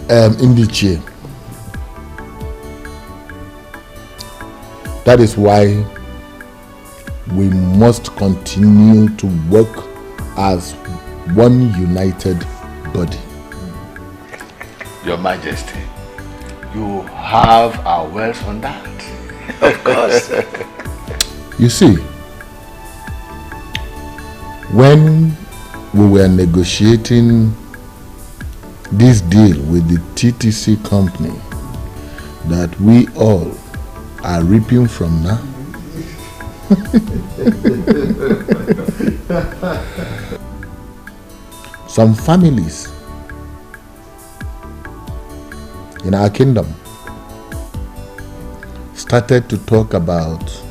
Speaker 18: Dikeh. That is why we must continue to work as one united body.
Speaker 2: Your Majesty, you have our words on that. Of course.
Speaker 18: You see, when we were negotiating this deal with the TTC company that we all are reaping from now, some families in our kingdom started to talk about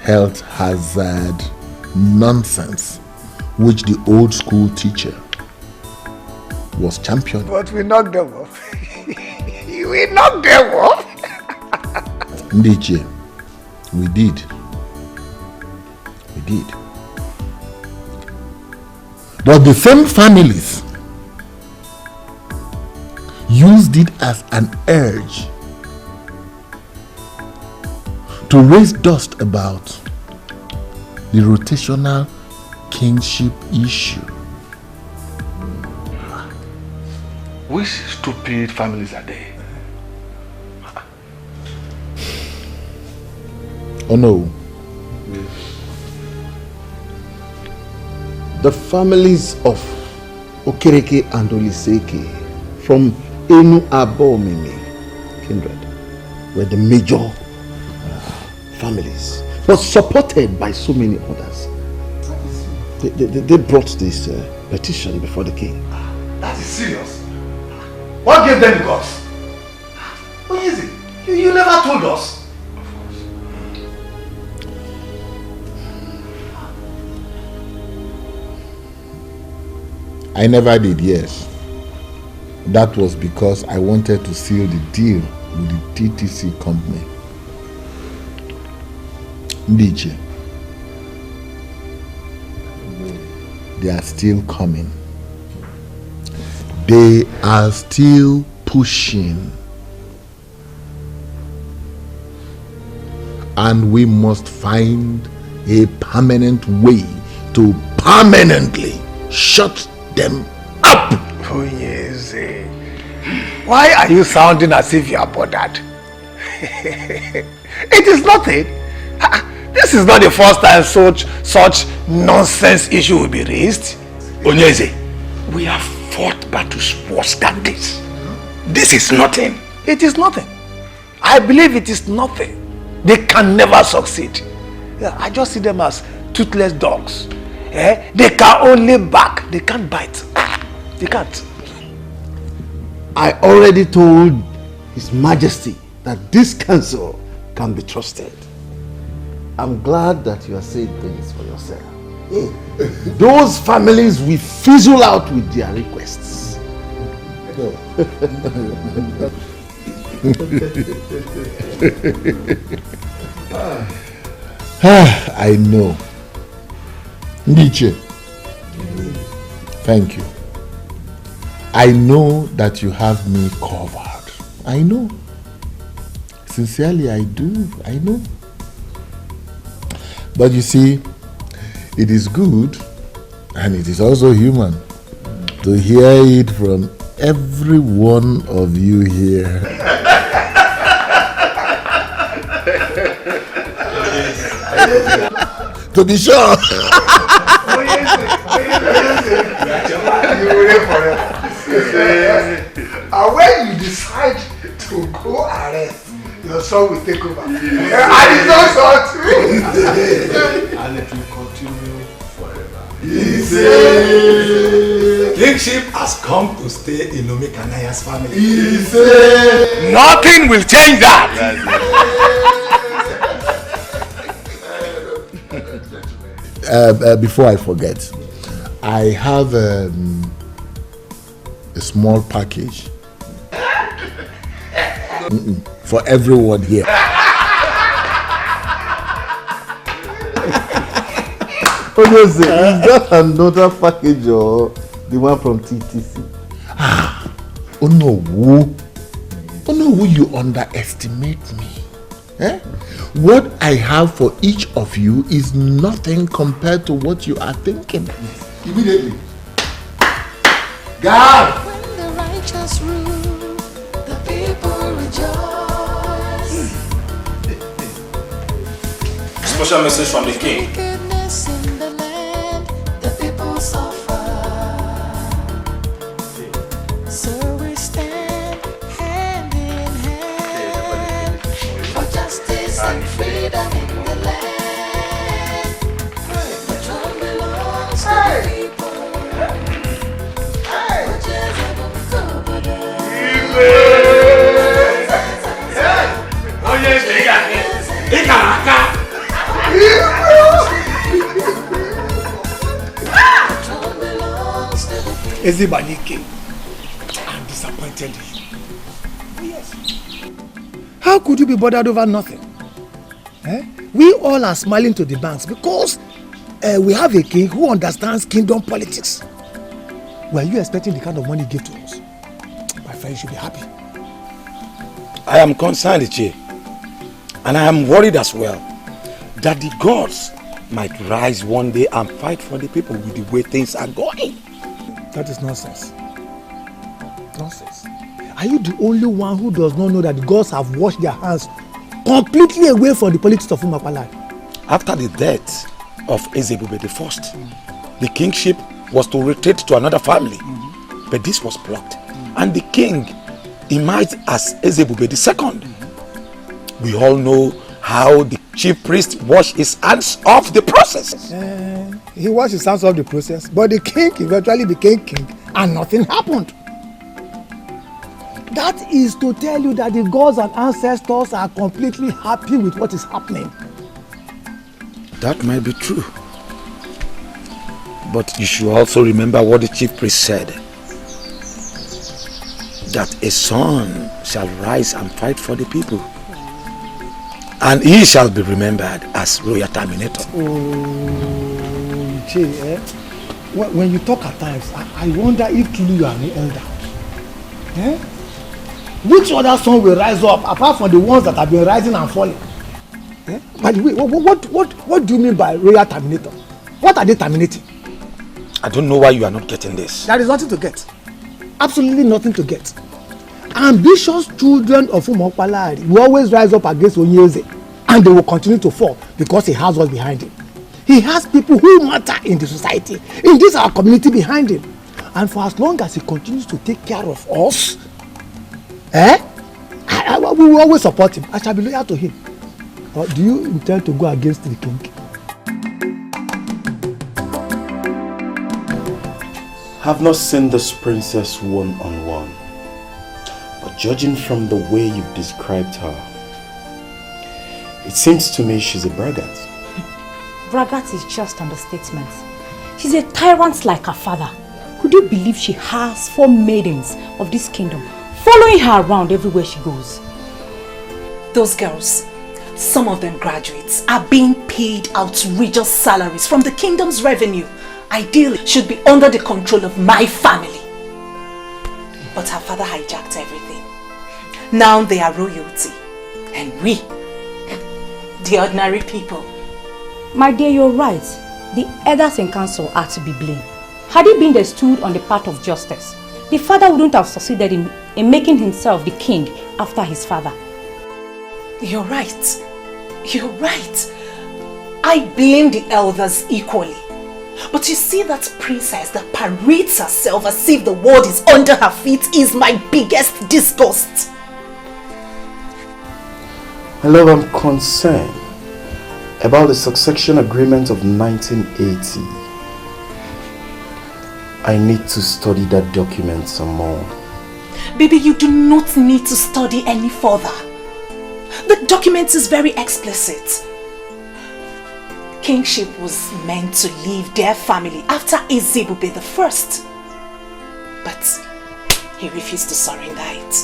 Speaker 18: health hazard nonsense, which the old school teacher was championing.
Speaker 19: But we knocked them off. We knocked them off.
Speaker 18: Dikeh, we did. But the same families used it as an urge to raise dust about the rotational kingship issue.
Speaker 2: Which stupid families are they?
Speaker 18: Oh no.
Speaker 19: The families of Okereke and Oliseke from Enu Abomimi kindred were the major families, but supported by so many others. They brought this petition before the king.
Speaker 2: That is serious. What gave them the guts? What is it? You never told us.
Speaker 18: I never did, yes. That was because I wanted to seal the deal with the TTC company. Dikeh, they are still coming. They are still pushing. And we must find a permanent way to permanently shut them up.
Speaker 19: Oh yes. Why are you sounding as if you are bothered? It is nothing. This is not the first time such nonsense issue will be raised. Onyeze, we have fought battles worse than this. This is nothing. It is nothing. I believe it is nothing. They can never succeed. I just see them as toothless dogs. They can only bark. They can't bite. They can't.
Speaker 15: I already told His Majesty that this council can be trusted. I'm glad that you are saying things for yourself. Those families will fizzle out with their requests.
Speaker 18: I know. Nietzsche, thank you. I know that you have me covered. I know. Sincerely, I do. I know. But you see, it is good and it is also human to hear it from every one of you here. To be sure.
Speaker 19: And when you decide to go arrest, your son will take over. And his own son too.
Speaker 20: And it will continue forever.
Speaker 19: Kingship has come to stay in Omekanaya's family.
Speaker 20: Nothing will change that.
Speaker 18: Before I forget, I have a small package for everyone here.
Speaker 15: Is that another package or the one from TTC?
Speaker 18: Oh no, you underestimate me. What I have for each of you is nothing compared to what you are thinking.
Speaker 19: Immediately. God!
Speaker 12: When the righteous rule, the people rejoice.
Speaker 1: Special message from the king.
Speaker 12: Wickedness in the land, the people suffer. So we stand hand in hand for justice and freedom in the land. The throne belongs to the people.
Speaker 19: Ezibanike, I'm disappointed in you. Yes. How could you be bothered over nothing? We all are smiling to the banks because we have a king who understands kingdom politics. Were you expecting the kind of money he gave to us? My friend, you should be happy.
Speaker 20: I am concerned, Ichie, and I am worried as well that the gods might rise one day and fight for the people with the way things are going.
Speaker 19: That is nonsense. Nonsense. Are you the only one who does not know that the gods have washed their hands completely away from the politics of Umakwalai?
Speaker 20: After the death of Ezebube I, the kingship was to rotate to another family, but this was blocked, and the king emerged as Ezebube II. We all know how the chief priest washed his hands off the process.
Speaker 19: He washed his hands off the process, but the king eventually became king and nothing happened. That is to tell you that the gods and ancestors are completely happy with what is happening.
Speaker 20: That might be true. But you should also remember what the chief priest said. That a son shall rise and fight for the people. And he shall be remembered as royal terminator.
Speaker 19: When you talk at times, I wonder if truly you are an elder. Which other son will rise up apart from the ones that have been rising and falling? By the way, what do you mean by royal terminator? What are they terminating?
Speaker 20: I don't know why you are not getting this.
Speaker 19: There is nothing to get. Absolutely nothing to get. Ambitious children of Umokpalari will always rise up against Onyeze, and they will continue to fall because he has us behind him. He has people who matter in the society, in this our community behind him. And for as long as he continues to take care of us, we will always support him. I shall be loyal to him. Or do you intend to go against the king?
Speaker 9: I've not seen this princess one-on-one, but judging from the way you've described her, it seems to me she's a braggart.
Speaker 6: Braggart is just understatement. She's a tyrant like her father. Could you believe she has 4 maidens of this kingdom following her around everywhere she goes?
Speaker 10: Those girls, some of them graduates, are being paid outrageous salaries from the kingdom's revenue. Ideally, should be under the control of my family. But her father hijacked everything. Now they are royalty. And we, the ordinary people.
Speaker 6: My dear, you're right. The elders in council are to be blamed. Had he been they stood on the path of justice, the father wouldn't have succeeded in making himself the king after his father.
Speaker 10: You're right. You're right. I blame the elders equally. But you see, that princess that parades herself as if the world is under her feet is my biggest disgust.
Speaker 9: My love, I'm concerned about the succession agreement of 1980. I need to study that document some more.
Speaker 10: Baby, you do not need to study any further. The document is very explicit. Kingship was meant to leave their family after Ezebube the first. But he refused to surrender it.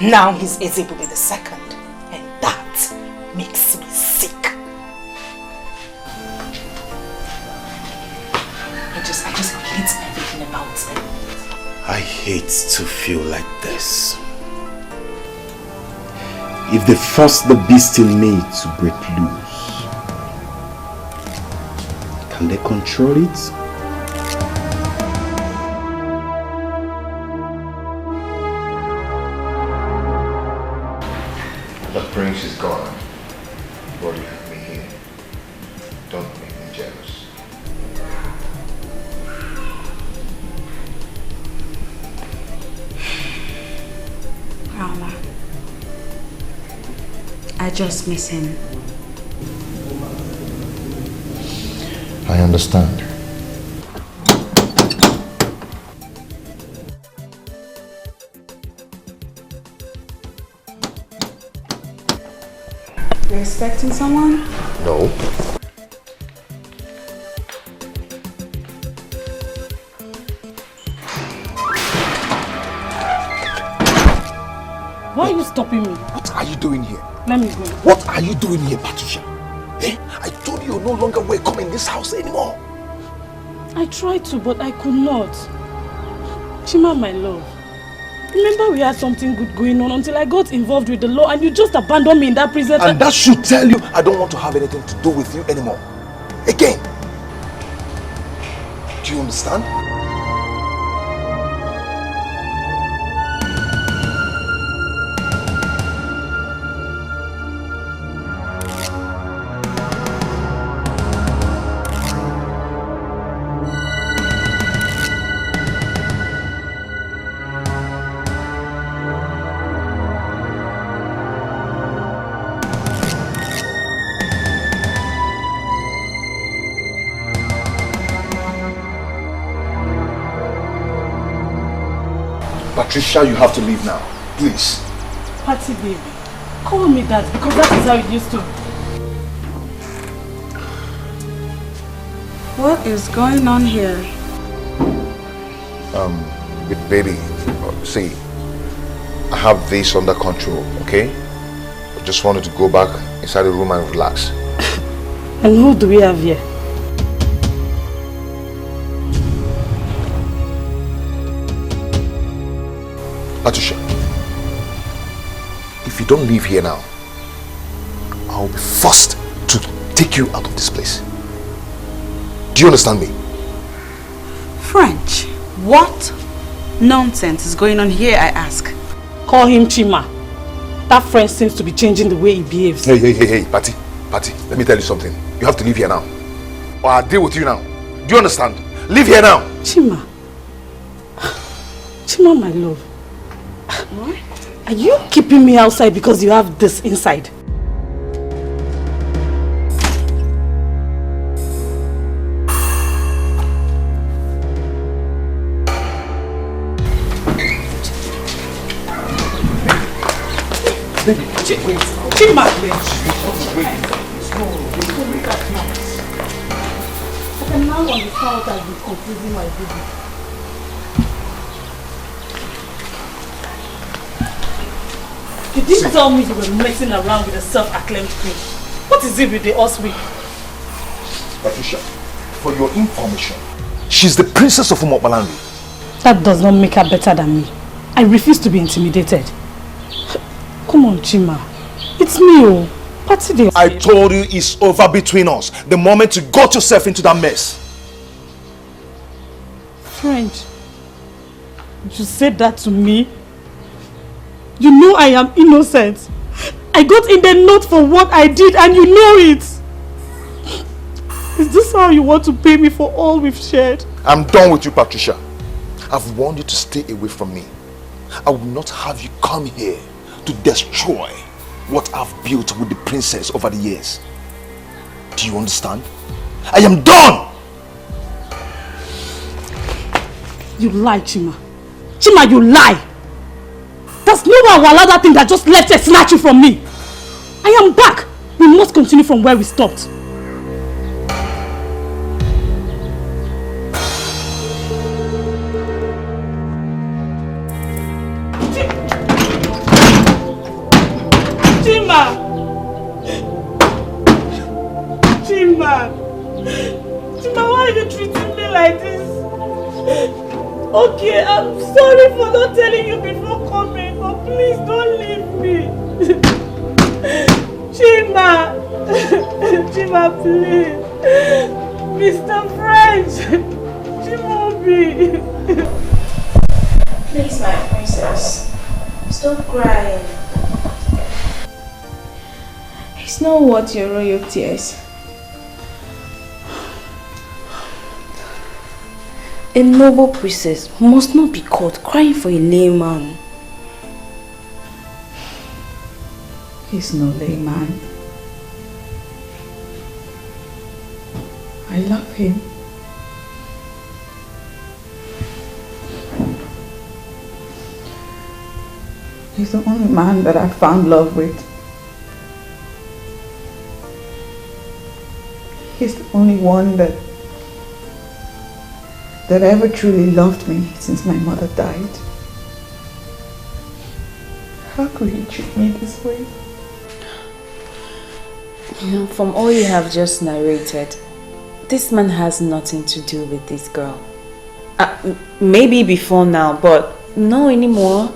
Speaker 10: Now he's Ezebube the second. And that makes me sick. I just hate everything about it.
Speaker 9: I hate to feel like this. If they force the beast in me to break loose, can they control it?
Speaker 2: The prince is gone, but you have me here. Don't make me jealous.
Speaker 4: Rama, I just miss him.
Speaker 2: I understand.
Speaker 4: You're expecting someone?
Speaker 2: No.
Speaker 11: Why are you stopping me?
Speaker 19: What are you doing here?
Speaker 11: Let me go.
Speaker 19: What are you doing here, Patricia? I told you you're no longer welcome in this house anymore.
Speaker 11: I tried to, but I could not. Chima, my love. Remember we had something good going on until I got involved with the law and you just abandoned me in that prison.
Speaker 19: And that should tell you I don't want to have anything to do with you anymore. Again. Do you understand? Patricia, you have to leave now. Please.
Speaker 11: Patty baby, call me that because that is how it used to.
Speaker 4: What is going on here?
Speaker 2: Baby, see, I have this under control, okay? I just wanted to go back inside the room and relax.
Speaker 11: And who do we have here?
Speaker 2: Patricia, if you don't leave here now, I'll be forced take you out of this place. Do you understand me?
Speaker 4: French, what nonsense is going on here, I ask?
Speaker 11: Call him Chima. That French seems to be changing the way he behaves.
Speaker 2: Hey, Patty, let me tell you something. You have to leave here now. Or I'll deal with you now. Do you understand? Leave here now.
Speaker 11: Chima, my love. What? Are you keeping me outside because you have this inside? Chima! Okay, now on the south I've been confusing my baby. You didn't tell me you were messing around with a self-acclaimed queen. What is it with the Oswig?
Speaker 2: Patricia, for your information, she's the princess of Umobalanri.
Speaker 11: That does not make her better than me. I refuse to be intimidated. Come on, Chima. It's me, oh. Party day.
Speaker 2: I told you it's over between us. The moment you got yourself into that mess.
Speaker 11: French, you said that to me? You know I am innocent. I got in the note for what I did and you know it. Is this how you want to pay me for all we've shared?
Speaker 2: I'm done with you, Patricia. I've warned you to stay away from me. I will not have you come here to destroy what I've built with the princess over the years. Do you understand? I am done!
Speaker 11: You lie, Chima. Chima, you lie! There's no way I will allow that thing that just left her snatch you from me. I am back. We must continue from where we stopped. Chima, why are you treating me like this? Okay, I'm sorry for not telling you before coming, but please don't leave me. Chima, please. Mr. French, Chimobi.
Speaker 21: Please, my princess, stop crying. It's not worth your royal tears.
Speaker 22: A noble princess must not be caught crying for a layman.
Speaker 4: He's no layman. I love him. He's the only man that I found love with. He's the only one that ever truly loved me since my mother died. How could he treat me this way?
Speaker 22: You know, from all you have just narrated, this man has nothing to do with this girl. Maybe before now, but no anymore.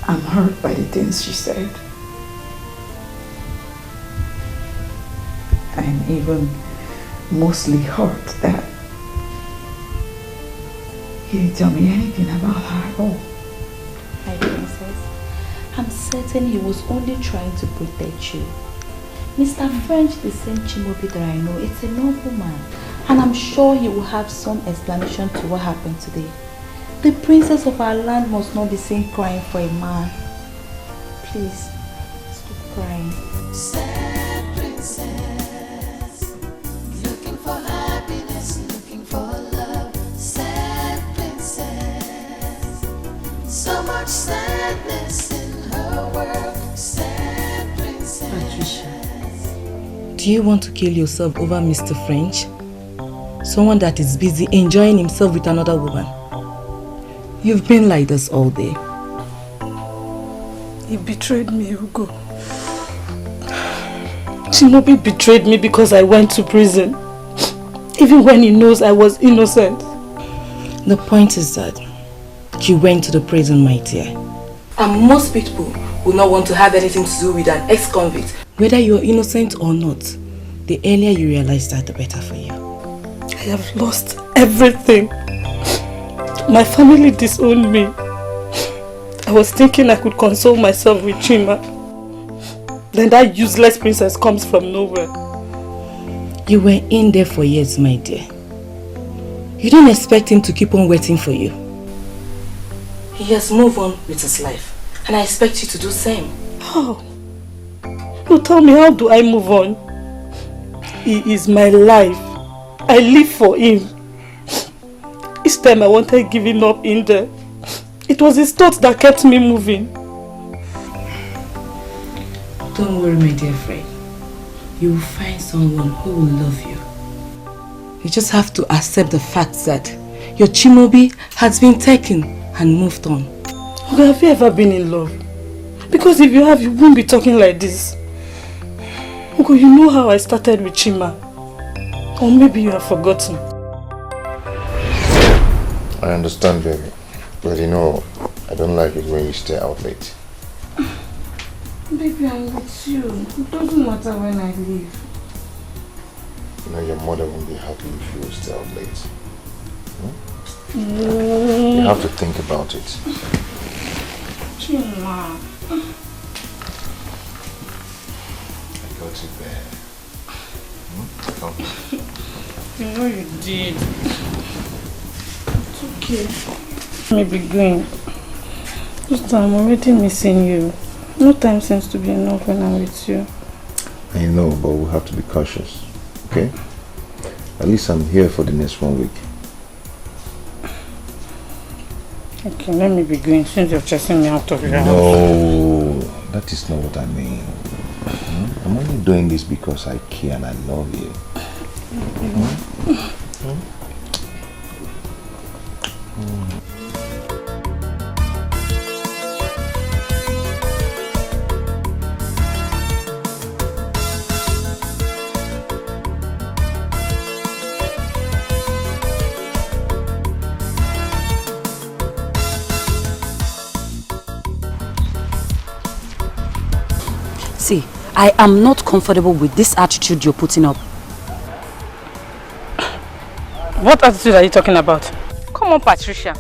Speaker 4: I'm hurt by the things she said. I'm even mostly hurt that he didn't tell me anything about her at all.
Speaker 22: My princess, I'm certain he was only trying to protect you. Mr. French, the same Chimobi that I know, it's a noble man. And I'm sure he will have some explanation to what happened today. The princess of our land must not be seen crying for a man. Please, stop crying.
Speaker 12: Sad princess, looking for happiness, looking for love. Sad princess, so much sadness in her world. Sad princess.
Speaker 22: Patricia, do you want to kill yourself over Mr. French? Someone that is busy enjoying himself with another woman. You've been like this all day.
Speaker 11: He betrayed me, Ugo. Chimobi betrayed me because I went to prison. Even when he knows I was innocent.
Speaker 22: The point is that You went to the prison, my dear. And most people will not want to have anything to do with an ex-convict. Whether you are innocent or not, the earlier you realize that, the better for you.
Speaker 11: I have lost everything. My family disowned me. I was thinking I could console myself with Chima. Then that useless princess comes from nowhere.
Speaker 22: You were in there for years, my dear. You didn't expect him to keep on waiting for you. He has moved on with his life, and I expect you to do the same.
Speaker 11: How? No, tell me, how do I move on? He is my life. I live for him. Each time I wanted giving up in there, it was his thoughts that kept me moving.
Speaker 22: Don't worry, my dear friend. You will find someone who will love you. You just have to accept the fact that your Chimobi has been taken and moved on.
Speaker 11: Okay, have you ever been in love? Because if you have, you won't be talking like this. Uncle, you know how I started with Chima. Or maybe you have forgotten.
Speaker 2: I understand, baby. But you know, I don't like it when you stay out late.
Speaker 11: Baby, I'm with you. It doesn't matter when I leave.
Speaker 2: You know, your mother won't be happy if you stay out late.
Speaker 11: Mm.
Speaker 2: You have to think about it.
Speaker 11: Chima.
Speaker 2: I got you there. Come.
Speaker 11: You know you did. It's okay. Let me be going. Just I'm already missing you. No time seems to be enough when I'm with you.
Speaker 2: I know, but we'll have to be cautious. Okay? At least I'm here for the next 1 week.
Speaker 11: Okay, let me be going since you're chasing me out of your house.
Speaker 2: No, that is not what I mean. I'm only doing this because I care and I love you.
Speaker 8: See, I am not comfortable with this attitude you're putting up.
Speaker 11: What attitude are you talking about?
Speaker 6: Come on, Patricia.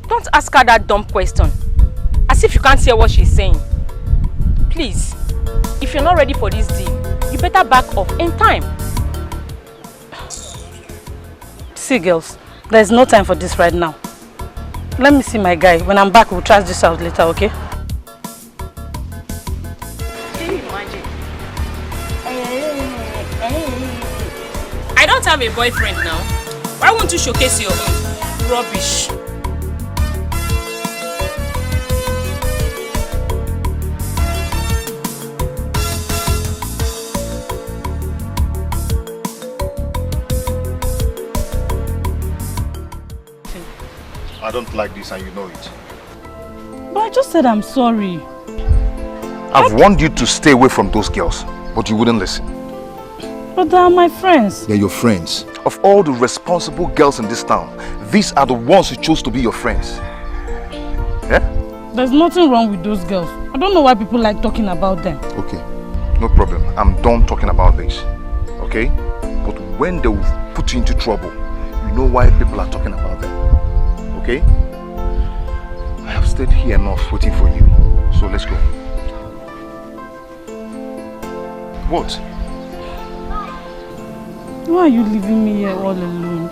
Speaker 6: Don't ask her that dumb question. As if you can't hear what she's saying. Please, if you're not ready for this deal, you better back off in time.
Speaker 11: See, girls, there's no time for this right now. Let me see my guy. When I'm back, we'll trash this out later, okay?
Speaker 6: I don't have a boyfriend now. Why won't you showcase your own? Rubbish.
Speaker 2: I don't like this and you know it.
Speaker 11: But I just said I'm sorry.
Speaker 2: I've warned you to stay away from those girls, but you wouldn't listen.
Speaker 11: But they are my friends.
Speaker 2: They're your friends. Of all the responsible girls in this town, these are the ones who chose to be your friends. Yeah?
Speaker 11: There's nothing wrong with those girls. I don't know why people like talking about them.
Speaker 2: Okay, no problem. I'm done talking about this. Okay? But when they will put you into trouble, you know why people are talking about them. Okay? I have stayed here enough waiting for you. So let's go. What?
Speaker 11: Why are you leaving me here all alone?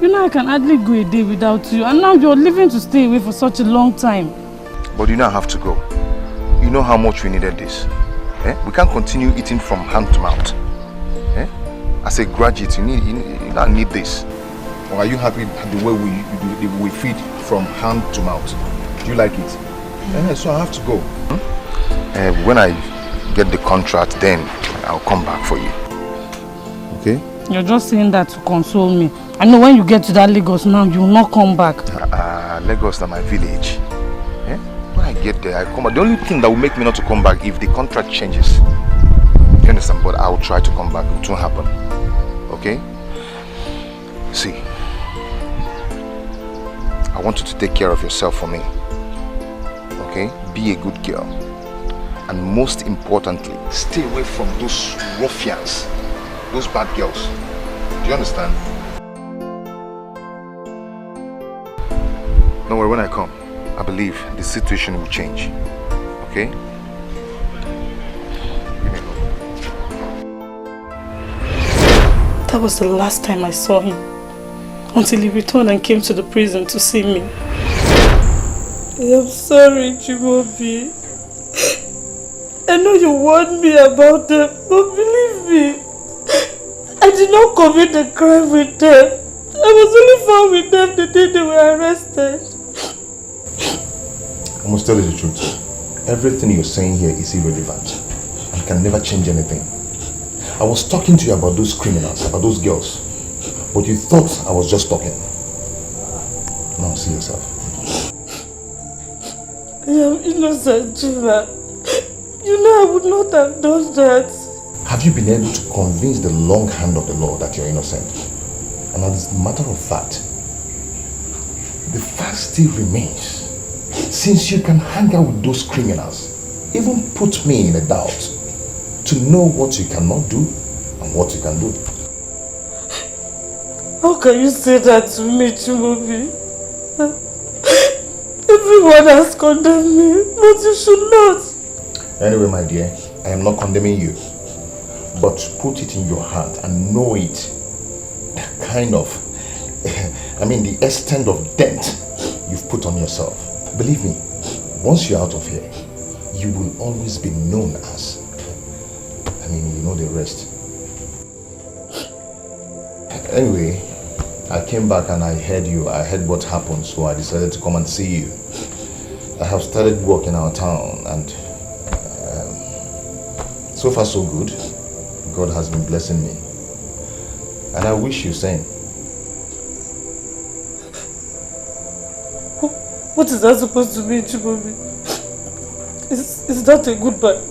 Speaker 11: You know I can hardly go a day without you, and now you're leaving to stay away for such a long time.
Speaker 2: But you now have to go. You know how much we needed this. Eh? We can't continue eating from hand to mouth. Eh? As a graduate, you now need this. Or are you happy the way we feed from hand to mouth? Do you like it? So I have to go. When I get the contract, then I'll come back for you. Okay?
Speaker 11: You're just saying that to console me. I know when you get to that Lagos now, you will not come back.
Speaker 2: Lagos is my village. Eh? When I get there, I come back. The only thing that will make me not to come back if the contract changes. You understand? But I will try to come back. It won't happen. Okay? See, I want you to take care of yourself for me. Okay? Be a good girl. And most importantly, stay away from those ruffians, those bad girls. Do you understand? Don't worry, when I come, I believe the situation will change. Okay?
Speaker 11: That was the last time I saw him. Until he returned and came to the prison to see me. I'm sorry, Chimaobi. I know you warned me about them, but believe me, I did not commit the crime with them. I was only found with them the day they were arrested.
Speaker 2: I must tell you the truth. Everything you're saying here is irrelevant and can never change anything. I was talking to you about those criminals, about those girls, but you thought I was just talking. Now see yourself.
Speaker 11: I am innocent, Chima. You know I would not have done that.
Speaker 2: Have you been able to convince the long hand of the law that you're innocent? And as a matter of fact, the fact still remains. Since you can hang out with those criminals, even put me in a doubt to know what you cannot do and what you can do.
Speaker 11: How can you say that to me, Chimaobi? Everyone has condemned me, but you should not.
Speaker 2: Anyway, my dear, I am not condemning you, but put it in your heart and know it. The kind of, the extent of dent you've put on yourself. Believe me, once you're out of here, you will always be known as, you know the rest. Anyway, I came back and I heard what happened, so I decided to come and see you. I have started work in our town and so far so good. God has been blessing me. And I wish you same.
Speaker 11: What is that supposed to mean, Chimaobi? Is that a goodbye?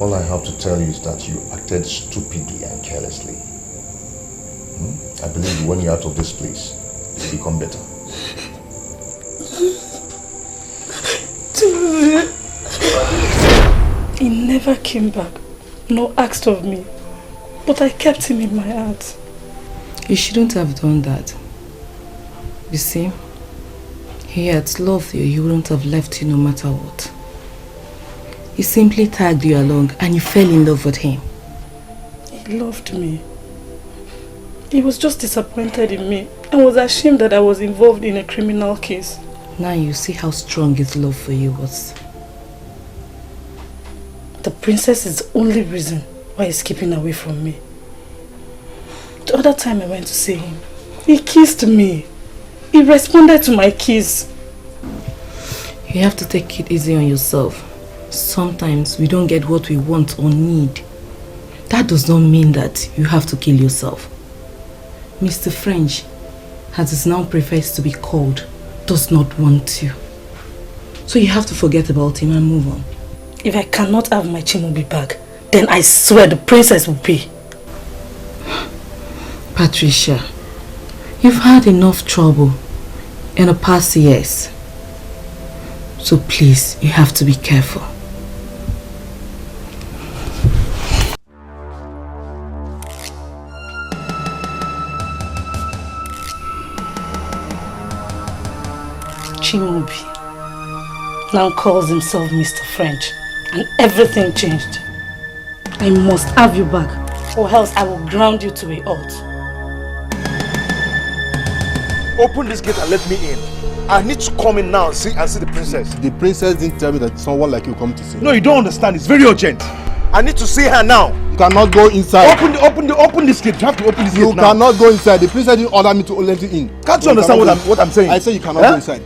Speaker 2: All I have to tell you is that you acted stupidly and carelessly. I believe when you're out of this place, you become better.
Speaker 11: He never came back, nor asked of me, but I kept him in my heart.
Speaker 5: You shouldn't have done that. You see, he had loved you, he wouldn't have left you no matter what. He simply tagged you along and you fell in love with him.
Speaker 11: He loved me. He was just disappointed in me and was ashamed that I was involved in a criminal case.
Speaker 5: Now you see how strong his love for you was.
Speaker 11: The princess is the only reason why he's keeping away from me. The other time I went to see him, he kissed me. He responded to my kiss.
Speaker 5: You have to take it easy on yourself. Sometimes we don't get what we want or need. That does not mean that you have to kill yourself. Mr. French, as is now prefers to be called, does not want you. So you have to forget about him and move on.
Speaker 11: If I cannot have my Chimaobi back, then I swear the princess will pay.
Speaker 5: Patricia, you've had enough trouble in the past years. So please, you have to be careful.
Speaker 11: Chimaobi now calls himself Mr. French, and everything changed. I must have you back, or else I will ground you to a halt.
Speaker 19: Open this gate and let me in. I need to come in now and see the princess.
Speaker 15: The princess didn't tell me that someone like you come to see.
Speaker 19: No, you don't understand. It's very urgent. I need to see her now.
Speaker 15: You cannot go inside.
Speaker 19: Open this gate. You have to open this gate now.
Speaker 15: You cannot go inside. The princess didn't order me to let you in.
Speaker 19: Can't you understand what I'm saying?
Speaker 15: I say you cannot go inside.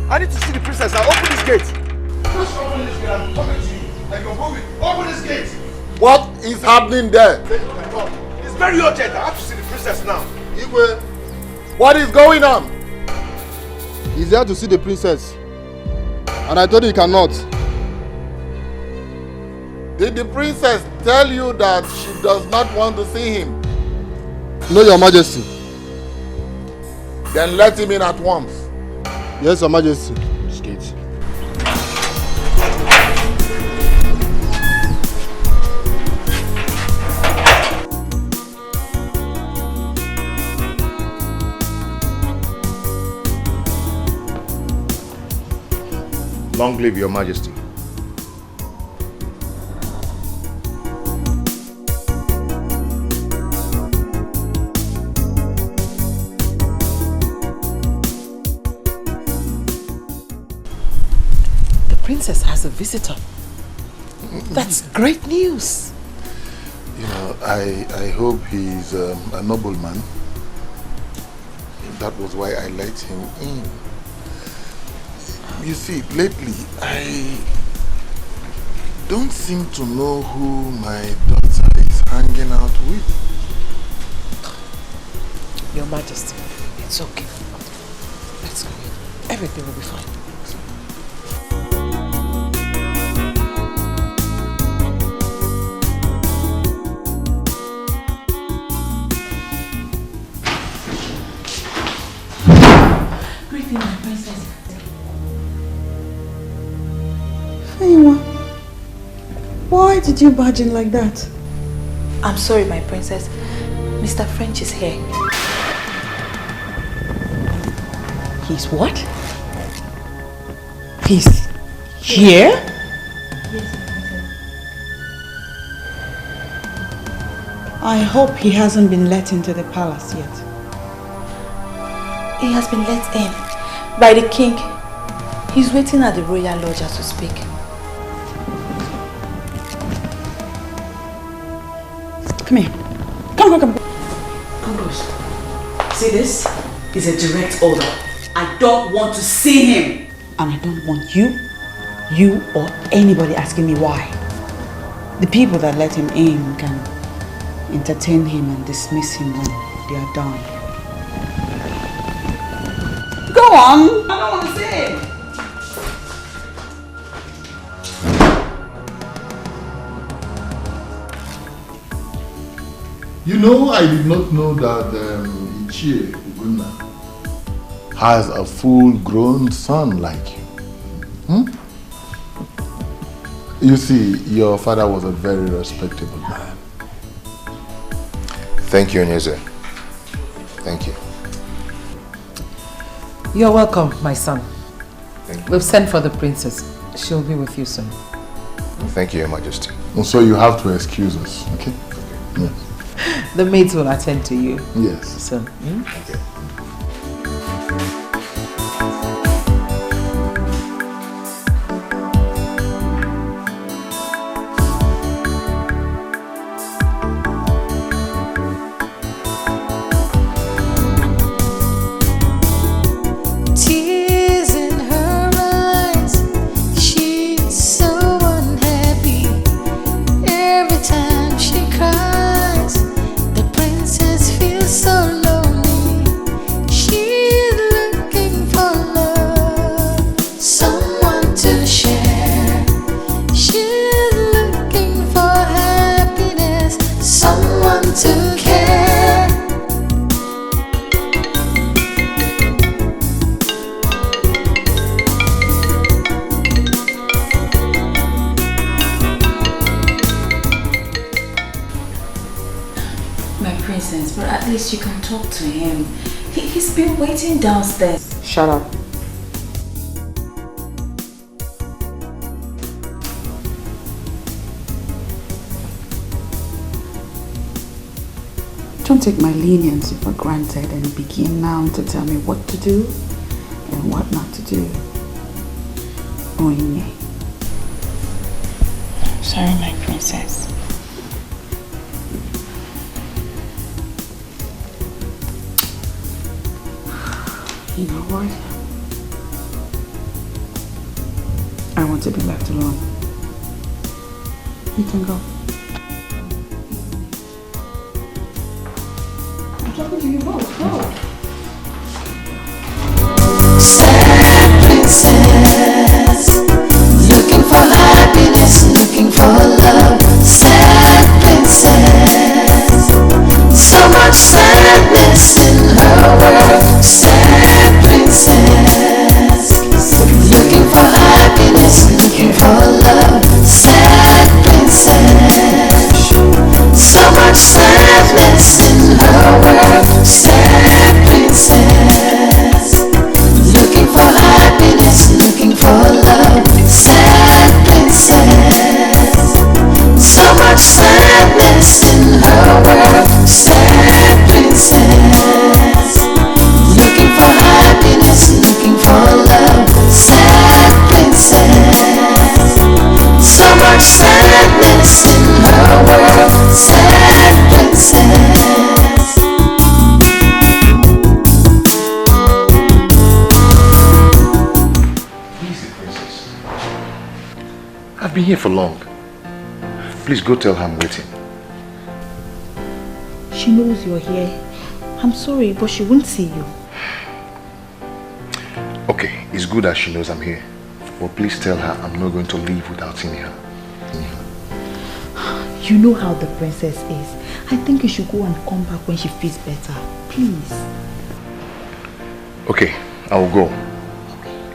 Speaker 19: I need to see the princess now. Open this gate. Just open this gate. I'm talking to you. I can go with. Open this gate.
Speaker 15: What is happening there?
Speaker 19: It's very urgent. I have to see the princess now.
Speaker 15: Igwe, what is going on? He's there to see the princess. And I told you he cannot.
Speaker 18: Did the princess tell you that she does not want to see him?
Speaker 15: No, Your Majesty.
Speaker 18: Then let him in at once.
Speaker 15: Yes, Your Majesty. State.
Speaker 2: Long live Your Majesty.
Speaker 13: The princess has a visitor. That's great news.
Speaker 18: You know, I hope he's a nobleman. That was why I let him in. You see, lately, I don't seem to know who my daughter is hanging out with.
Speaker 13: Your Majesty, it's okay. Let's go in. Everything will be fine.
Speaker 22: Greeting, my princess.
Speaker 4: Why did you barge in like that?
Speaker 22: I'm sorry, my princess. Mr. French is here.
Speaker 13: He's what? He's here?
Speaker 4: I hope he hasn't been let into the palace yet.
Speaker 22: He has been let in by the king. He's waiting at the royal lodge as we speak.
Speaker 4: Come here. Come.
Speaker 14: Ambrose, see this? Is a direct order. I don't want to see him.
Speaker 4: And I don't want you or anybody asking me why. The people that let him in can entertain him and dismiss him when they are done. Go on!
Speaker 14: I don't want to see him.
Speaker 18: You know, I did not know that Ichie Uguna has a full-grown son like you. You see, your father was a very respectable man.
Speaker 2: Thank you, Onyeze. Thank you.
Speaker 13: You're welcome, my son.
Speaker 2: Thank you.
Speaker 13: We've sent for the princess. She'll be with you soon.
Speaker 2: Thank you, Your Majesty.
Speaker 18: And so you have to excuse us, okay? Yes.
Speaker 13: The maids will attend to you.
Speaker 18: Yes.
Speaker 13: So,
Speaker 2: Okay.
Speaker 12: Tears in her eyes, she's so unhappy. Every time she cries, the princess feels so lonely. She's looking for love, someone to share. She's looking for happiness, someone to care.
Speaker 22: My princess, but at least you can talk to him. He's been waiting downstairs.
Speaker 13: shut up.
Speaker 4: Don't take my leniency for granted and begin now to tell me what to do and what not to do. Onye.
Speaker 22: Sorry, my princess.
Speaker 4: You know what? I want to be left alone. You can go. I'm talking to you both. Go.
Speaker 12: Sad princess, looking for happiness, looking for love. much sadness in her world. Sad princess, looking for happiness, looking for love. Sad princess, so much sadness in her world. Sad princess.
Speaker 2: Easy, princess. I've been here for long. Please go tell her I'm waiting.
Speaker 22: She knows you're here. I'm sorry, but she won't see you.
Speaker 2: Okay, it's good that she knows I'm here. But please tell her I'm not going to leave without seeing her.
Speaker 22: You know how the princess is. I think you should go and come back when she feels better. Please.
Speaker 2: Okay, I will go.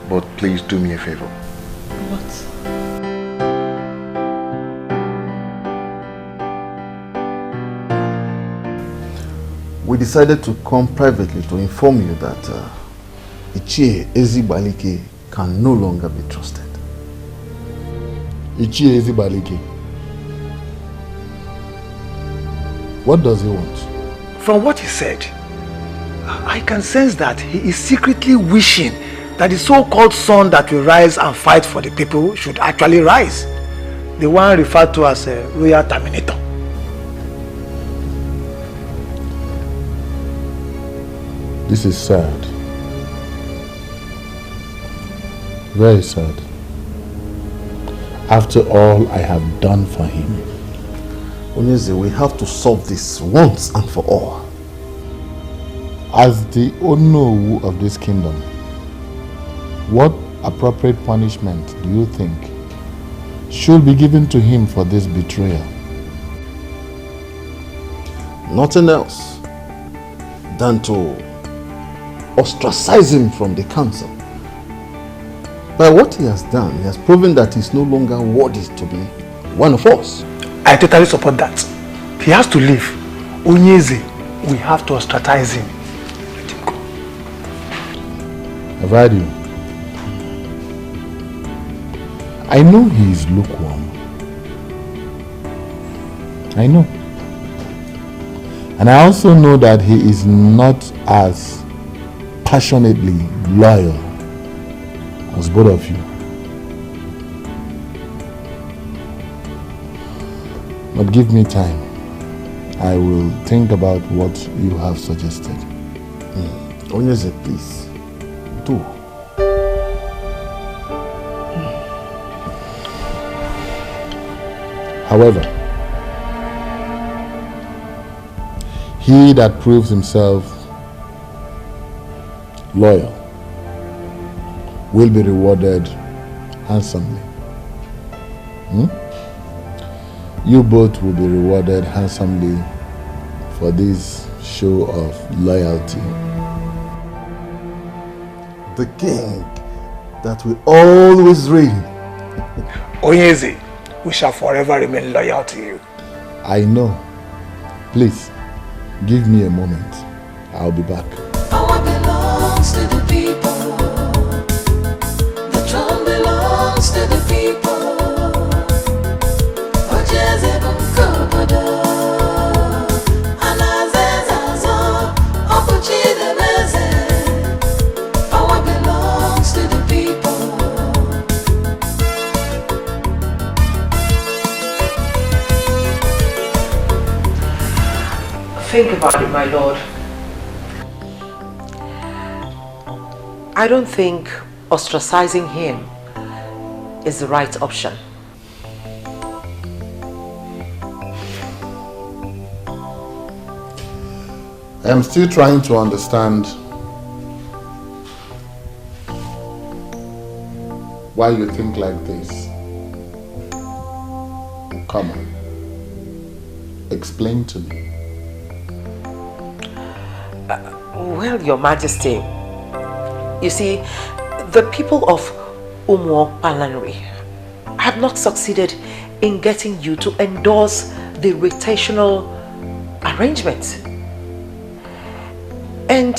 Speaker 2: But please do me a favor.
Speaker 22: What?
Speaker 15: We decided to come privately to inform you that Ichie Ezibalike can no longer be trusted.
Speaker 18: Ichie Ezibalike. What does he want?
Speaker 19: From what he said, I can sense that he is secretly wishing that the so-called son that will rise and fight for the people should actually rise. The one referred to as a royal terminator.
Speaker 18: This is sad. Very sad. After all I have done for him.
Speaker 15: Onyeze, we have to solve this once and for all.
Speaker 18: As the Onowu of this kingdom, what appropriate punishment do you think should be given to him for this betrayal?
Speaker 15: Nothing else than to ostracize him from the council. By what he has done, he has proven that he's no longer worthy to be one of us.
Speaker 19: I totally support that. He has to leave. Onyeze, we have to ostracize him. Let him go.
Speaker 18: I've heard you. I know he is lukewarm. I know. And I also know that he is not as passionately loyal as both of you. But give me time. I will think about what you have suggested.
Speaker 15: Onyeze, please. Do.
Speaker 18: However, he that proves himself loyal will be rewarded handsomely. You both will be rewarded handsomely for this show of loyalty.
Speaker 15: The king that will always reign.
Speaker 19: Onyeze, we shall forever remain loyal to you.
Speaker 18: I know. Please, give me a moment. I'll be back.
Speaker 12: Power belongs to the people. The throne belongs to the people. Onyeze bumkobodo. Anazezazo. Opuchidebeze. Power belongs to the people.
Speaker 16: Think about it, my lord. I don't think ostracizing him is the right option.
Speaker 18: I'm still trying to understand why you think like this. Come on. Explain to me.
Speaker 16: Well, Your Majesty, you see, the people of Umuo Palanri have not succeeded in getting you to endorse the rotational arrangement. And,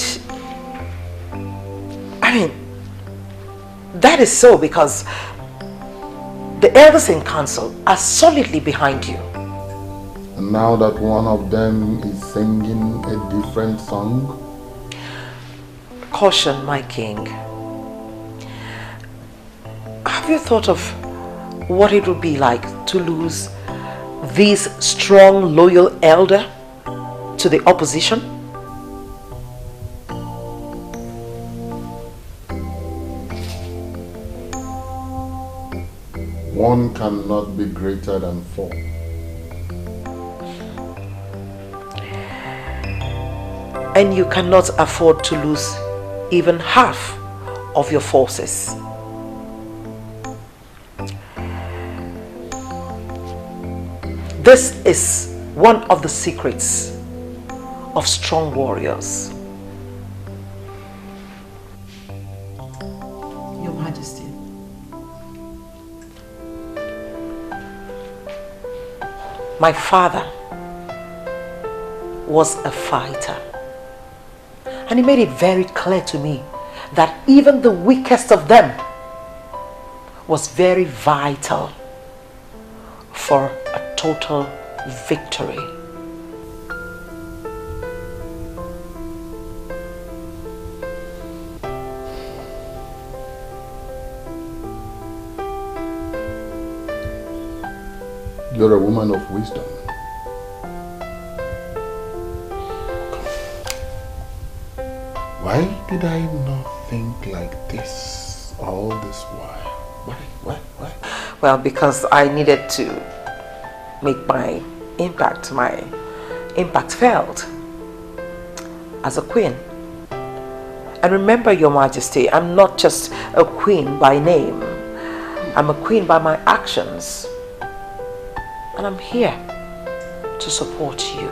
Speaker 16: I mean, that is so because the elders in council are solidly behind you.
Speaker 18: And now that one of them is singing a different song?
Speaker 16: Caution, my king. Have you thought of what it would be like to lose this strong, loyal elder to the opposition?
Speaker 18: One cannot be greater than four.
Speaker 16: And you cannot afford to lose even half of your forces. This is one of the secrets of strong warriors.
Speaker 4: Your Majesty.
Speaker 16: My father was a fighter, and he made it very clear to me that even the weakest of them was very vital for a total victory.
Speaker 18: You're a woman of wisdom. Why did I not think like this all this while? Why?
Speaker 16: Well, because I needed to make my impact felt as a queen. And remember, Your Majesty, I'm not just a queen by name. I'm a queen by my actions. And I'm here to support you.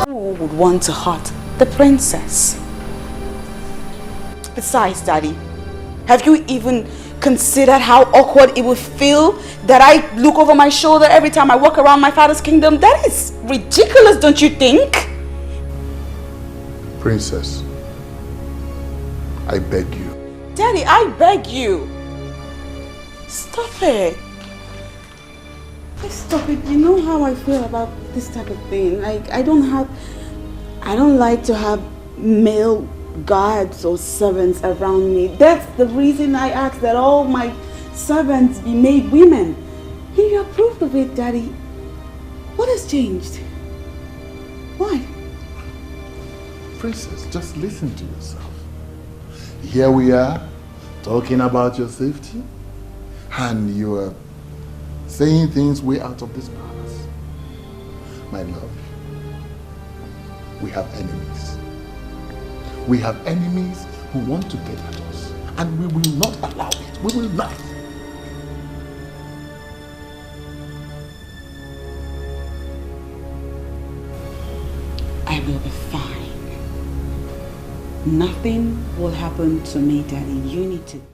Speaker 4: Would want to hurt the princess. Besides, Daddy, have you even considered how awkward it would feel that I look over my shoulder every time I walk around my father's kingdom? That is ridiculous, don't you think?
Speaker 18: Princess, I beg you.
Speaker 4: Daddy, I beg you. Stop it. Please stop it. You know how I feel about this type of thing. Like, I don't like to have male guards or servants around me. That's the reason I asked that all my servants be made women. And you approved of it, Daddy. What has changed? Why?
Speaker 18: Princess, just listen to yourself. Here we are, talking about your safety, and you are saying things way out of this palace. My love, we have enemies. We have enemies who want to get at us, and we will not allow it. We will not.
Speaker 4: I will be fine. Nothing will happen to me, Daddy. You need to